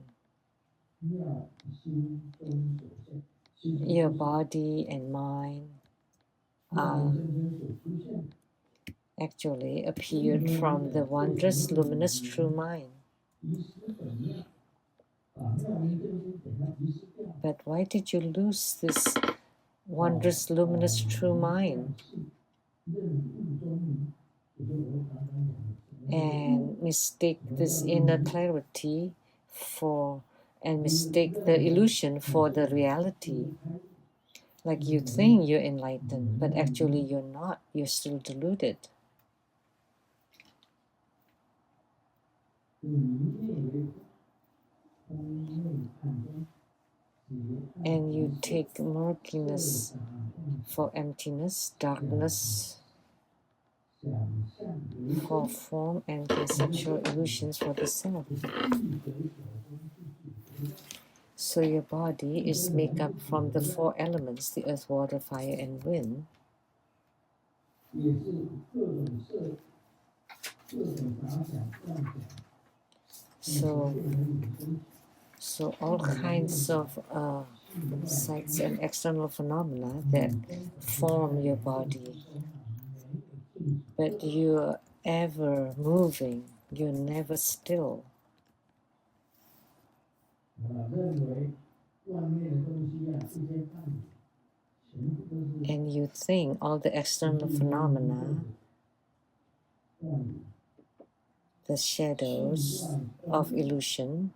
Your body and mind actually appeared from the wondrous, luminous, true mind. But why did you lose this wondrous, luminous, true mind and mistake this inner clarity and mistake the illusion for the reality? Like you think you're enlightened, but actually you're not. You're still deluded. And you take murkiness for emptiness, darkness for form, and conceptual illusions for the self. So your body is made up from the 4 elements, the earth, water, fire, and wind. So all kinds of sights and external phenomena that form your body. But you're ever moving, you're never still. And you think all the external phenomena, the shadows of illusion,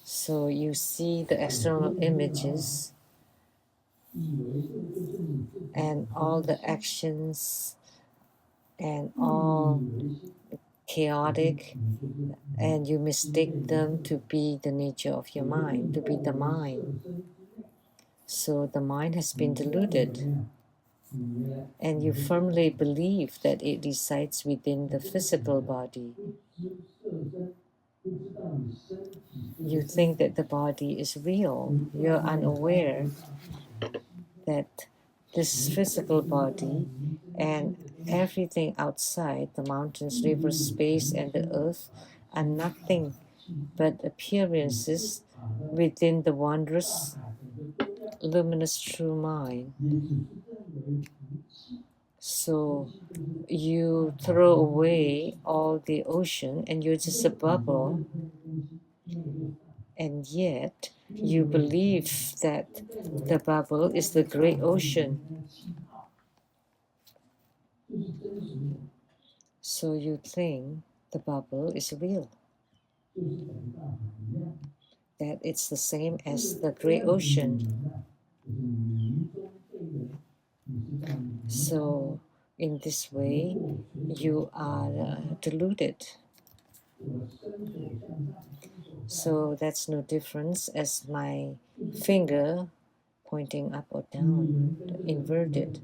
so you see the external images and all the actions and all chaotic, and you mistake them to be the nature of your mind, to be the mind. So the mind has been deluded, and you firmly believe that it resides within the physical body. You think that the body is real. You're unaware that this physical body and everything outside, the mountains, rivers, space, and the earth, are nothing but appearances within the wondrous, luminous true mind. So you throw away all the ocean and you're just a bubble, and yet you believe that the bubble is the great ocean. So you think the bubble is real, that it's the same as the great ocean. So in this way, you are deluded. So that's no difference as my finger pointing up or down, inverted.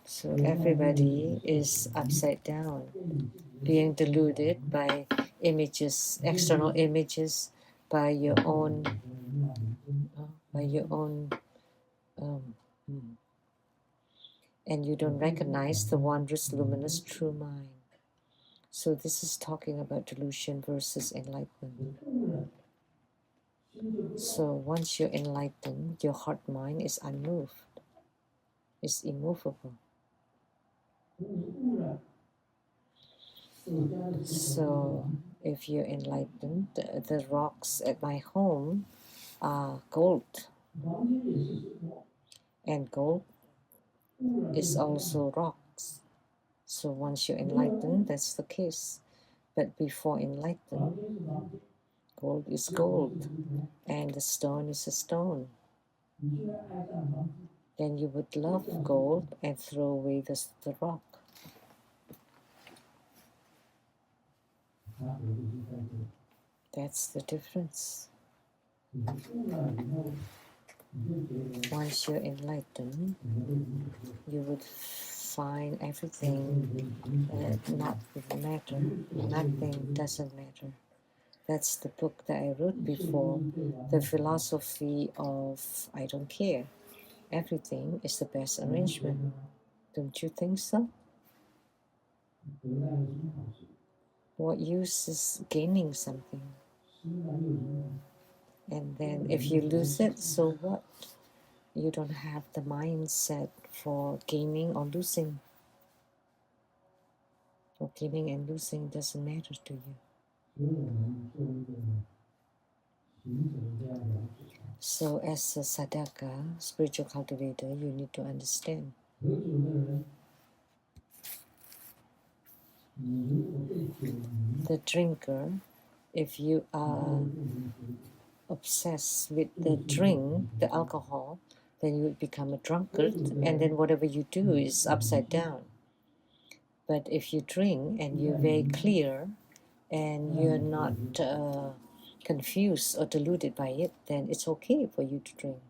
So everybody is upside down, being deluded by images, external images, by your own, and you don't recognize the wondrous, luminous, true mind. So this is talking about delusion versus enlightenment. So once you're enlightened, your heart mind is unmoved, is immovable. So if you're enlightened, the rocks at my home are gold, and gold is also rocks. So once you're enlightened, that's the case. But before enlightened, gold is gold, and the stone is a stone. Then you would love gold and throw away the rock. That's the difference. Once you're enlightened, you would find everything not matter. Nothing doesn't matter. That's the book that I wrote before, the philosophy of I don't care. Everything is the best arrangement. Don't you think so? What use is gaining something? And then if you lose it, so what? You don't have the mindset for gaining or losing. Or gaining and losing doesn't matter to you. So as a sadhaka, spiritual cultivator, you need to understand. The drinker, if you are obsessed with the drink, the alcohol, then you would become a drunkard, and then whatever you do is upside down. But if you drink and you're very clear and you're not confused or deluded by it, then it's okay for you to drink.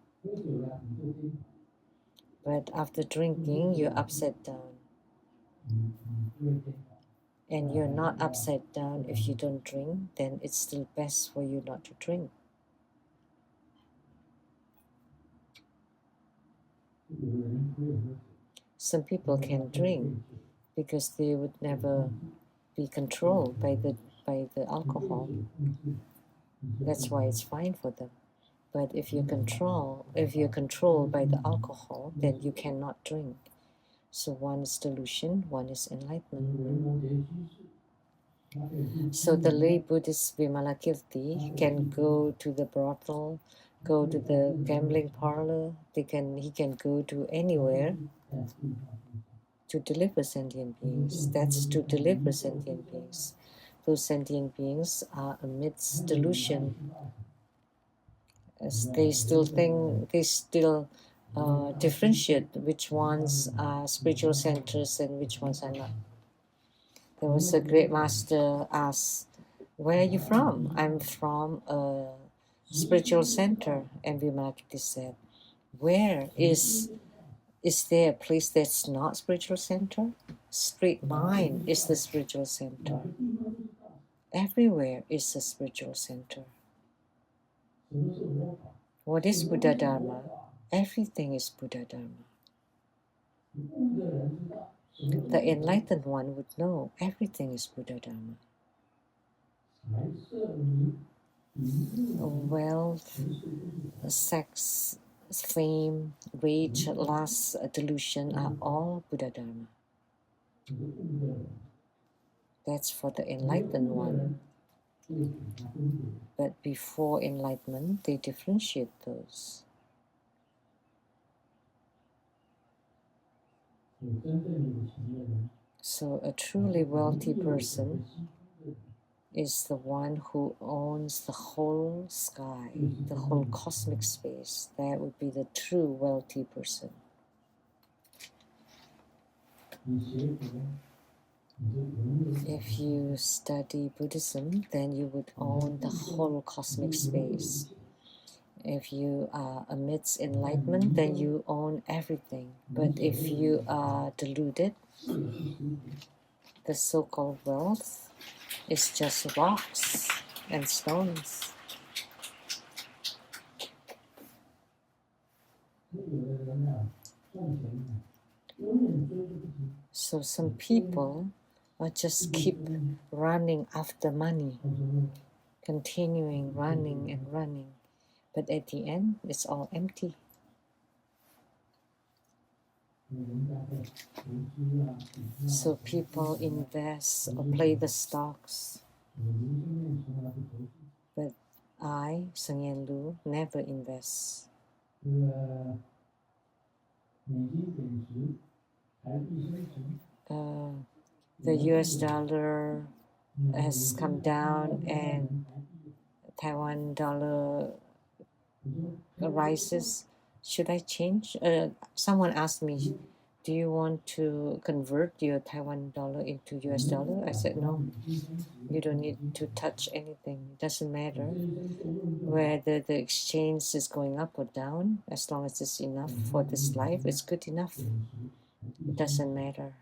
But after drinking, you're upside down. And you're not upside down if you don't drink, then it's still best for you not to drink. Some people can drink because they would never be controlled by the alcohol. That's why it's fine for them. But if you're controlled by the alcohol, then you cannot drink. So one is delusion, one is enlightenment. So the lay Buddhist Vimalakirti can go to the brothel, go to the gambling parlor, he can go to anywhere to deliver sentient beings. That's to deliver sentient beings. Those sentient beings are amidst delusion. As they still differentiate which ones are spiritual centers and which ones are not. There was a great master asked, "Where are you from?" "I'm from a spiritual center." And Vimalakirti said, "Where is there a place that's not spiritual center?" "Straight mind is the spiritual center. Everywhere is a spiritual center." What is Buddha Dharma? Everything is Buddha Dharma. The enlightened one would know everything is Buddha Dharma. Wealth, sex, fame, rage, lust, delusion are all Buddha Dharma. That's for the enlightened one. But before enlightenment, they differentiate those. So a truly wealthy person is the one who owns the whole sky, the whole cosmic space. That would be the true wealthy person. If you study Buddhism, then you would own the whole cosmic space. If you are amidst enlightenment, then you own everything. But if you are deluded, the so-called wealth is just rocks and stones. So some people are just keep running after money, continuing running and running. But at the end, it's all empty. So people invest or play the stocks. But I, Sung Yen Lu, never invest. The US dollar has come down and Taiwan dollar rises. Should I change? Someone asked me, do you want to convert your Taiwan dollar into US dollar? I said, no, you don't need to touch anything. It doesn't matter whether the exchange is going up or down. As long as it's enough for this life, it's good enough. It doesn't matter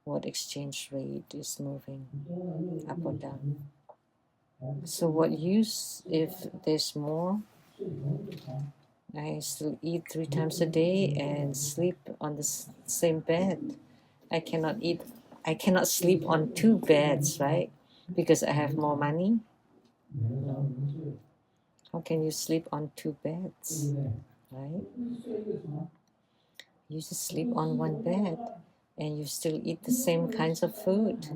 what exchange rate is moving up or down. So what use if there's more? I still eat 3 times a day and sleep on the same bed. I cannot sleep on 2 beds, right? Because I have more money. No. How can you sleep on 2 beds, right? You just sleep on 1 bed and you still eat the same kinds of food.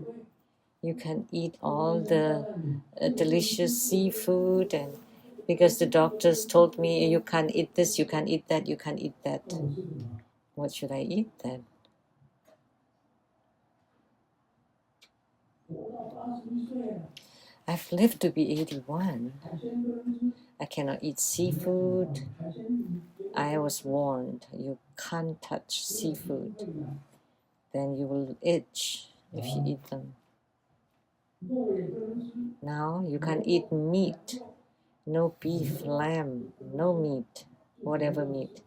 You can eat all the delicious seafood, and because the doctors told me you can't eat this, you can't eat that, you can't eat that. What should I eat then? I've lived to be 81. I cannot eat seafood. I was warned you can't touch seafood. Then you will itch if you eat them. Now you can eat meat. No beef, lamb, no meat, whatever meat.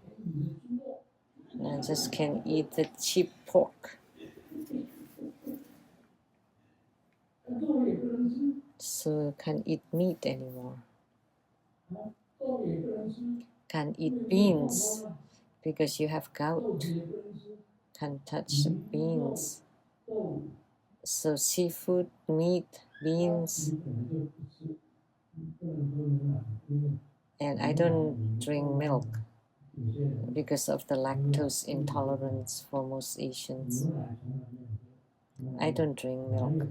I just can eat the cheap pork. So can't eat meat anymore. Can't eat beans because you have gout. Can't touch the beans. So seafood, meat, beans. And I don't drink milk because of the lactose intolerance for most Asians. I don't drink milk.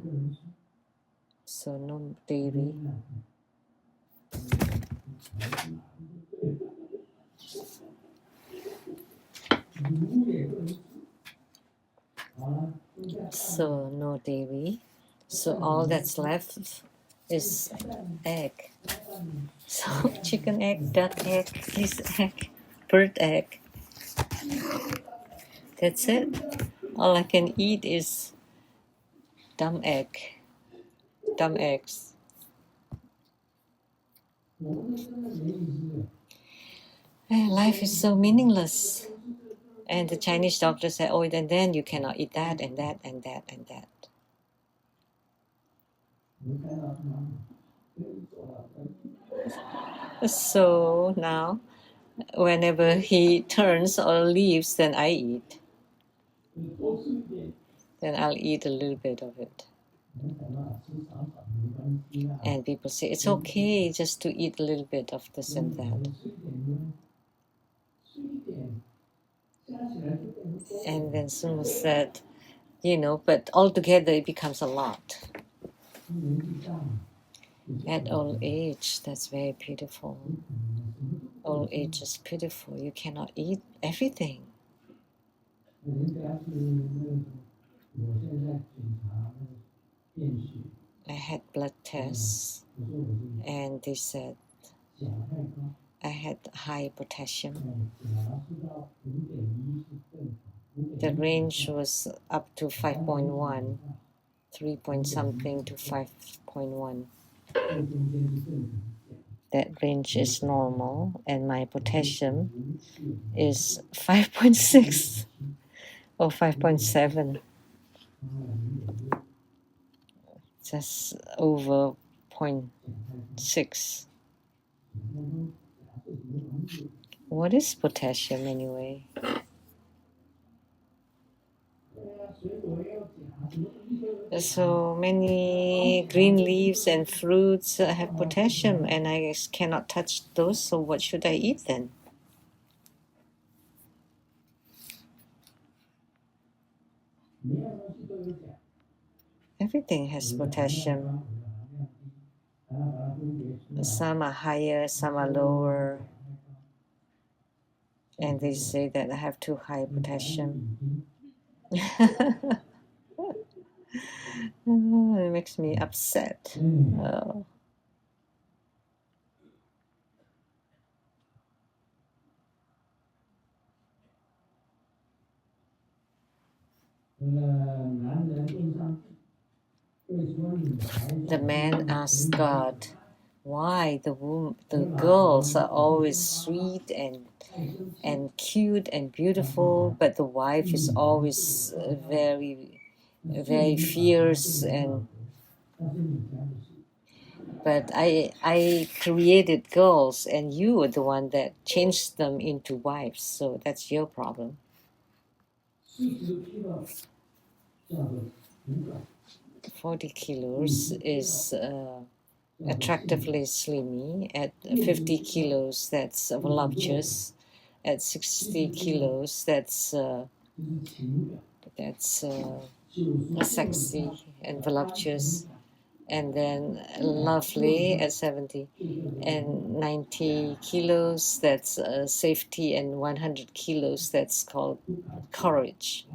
So no dairy. So no dairy. So all that's left is egg. So chicken egg, duck egg, geese egg, bird egg. That's it. All I can eat is dumb eggs. Life is so meaningless. And the Chinese doctor said, oh, then you cannot eat that and that and that and that. So now, whenever he turns or leaves, then I eat. Then I'll eat a little bit of it. And people say, it's okay just to eat a little bit of this and that. And then someone said, but altogether it becomes a lot. At old age, that's very beautiful. Old age is beautiful. You cannot eat everything. I had blood tests and they said I had high potassium. The range was up to 5.1, 3 point something to 5.1. That range is normal, and my potassium is 5.6 or 5.7. Just over 0.6. What is potassium anyway? So many green leaves and fruits have potassium, and I cannot touch those, so what should I eat then? Everything has potassium. Some are higher, some are lower. And they say that I have too high potassium. It makes me upset. Oh. The man asked God, why the girls are always sweet and cute and beautiful, but the wife is always very, very fierce but I created girls and you are the one that changed them into wives, so that's your problem. 40 kilos is attractively slimy. At 50 kilos, that's voluptuous. At 60 kilos, that's sexy and voluptuous. And then lovely at 70. And 90 kilos, that's safety. And 100 kilos, that's called courage.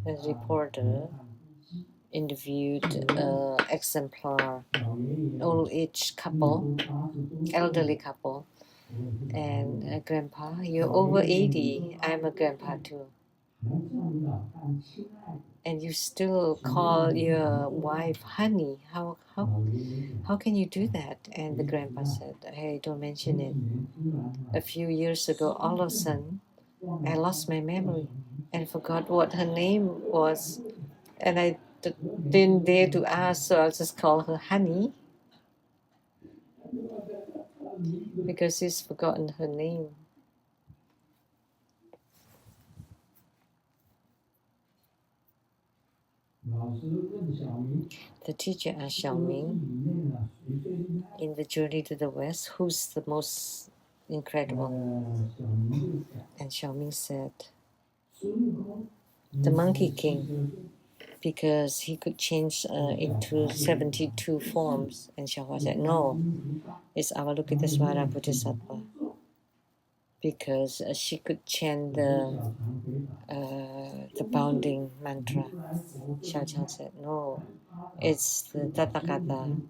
A reporter interviewed an exemplar old age couple, elderly couple, and grandpa, you're over 80. I'm a grandpa too. And you still call your wife honey. How can you do that? And the grandpa said, hey, don't mention it. A few years ago, all of a sudden, I lost my memory and forgot what her name was. And I didn't dare to ask, so I'll just call her honey because he's forgotten her name. The teacher asked Xiaoming in the journey to the west, who's the most incredible? And Xiaoming said, the Monkey King, because he could change into 72 forms. And Xiaohua said, no, it's Avalokitesvara Bodhisattva, because she could chant the bounding mantra. Xiaoqiang said, no, it's the Tathagata,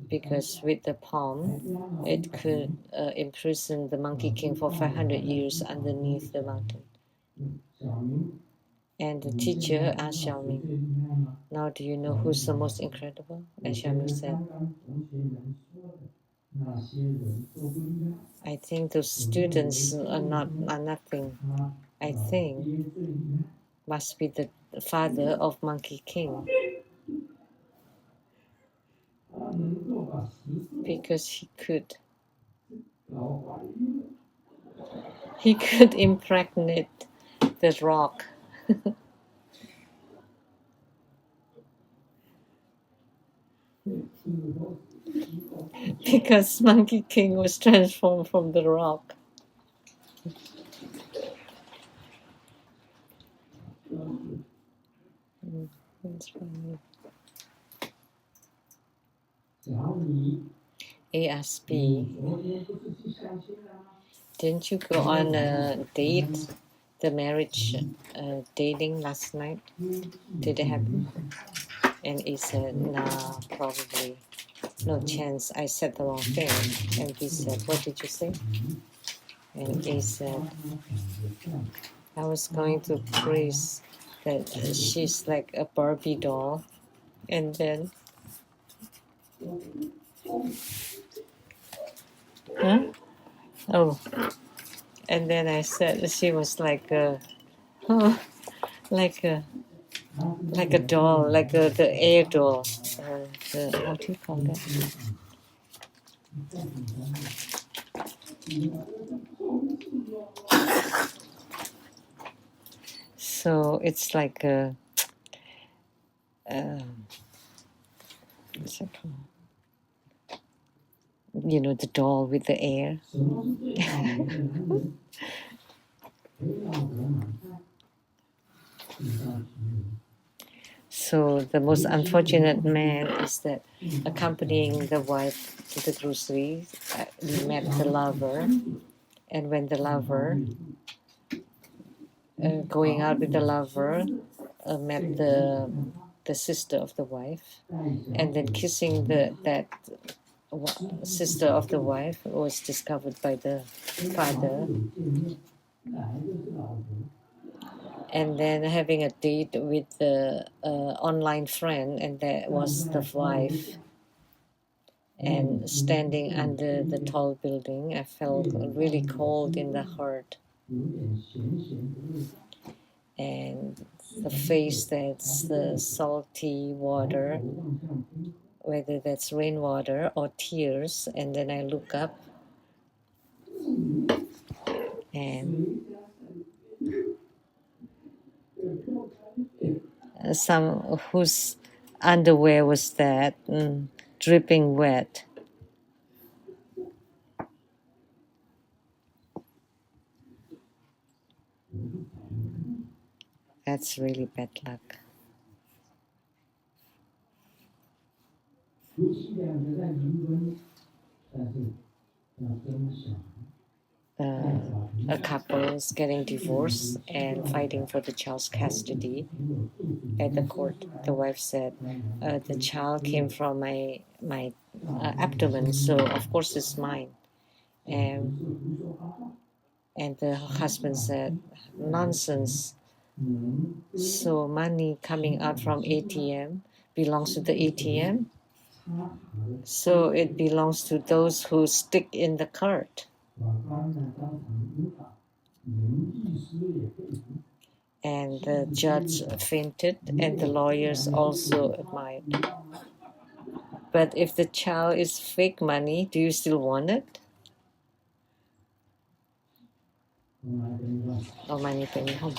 because with the palm, it could imprison the Monkey King for 500 years underneath the mountain. And the teacher asked Xiaoming, now do you know who's the most incredible? And Xiaoming said, I think those students are nothing. I think must be the father of Monkey King, because he could impregnate the rock. Because Monkey King was transformed from the rock. That's funny. A asked B, didn't you go on a date, the marriage dating last night? Did it happen? And A said, nah, probably. No chance, I said the wrong thing. And B said, what did you say? And A said, I was going to praise that she's like a Barbie doll. And then, huh? Oh, and then I said she was like a, like a doll, like the air doll. How do you call that? So it's like a what's it called? You know, the doll with the air. 什么是最倒霉的男人？培养得满载，遇到情人。 So the most unfortunate man is that accompanying the wife to the grocery, we met the lover, and when the lover, going out with the lover, met the sister of the wife, and then kissing that sister of the wife was discovered by the father, and then having a date with the online friend, and that was the wife. And standing under the tall building, I felt really cold in the heart. And the face, that's the salty water, whether that's rainwater or tears. And then I look up, and some whose underwear was that, dripping wet. That's really bad luck. A couple is getting divorced and fighting for the child's custody. At the court, the wife said, the child came from my abdomen, so of course it's mine. And the husband said, nonsense. So money coming out from ATM belongs to the ATM. So it belongs to those who stick in the cart. And the judge fainted, and the lawyers also admired. But if the child is fake money, do you still want it? Or money penny home.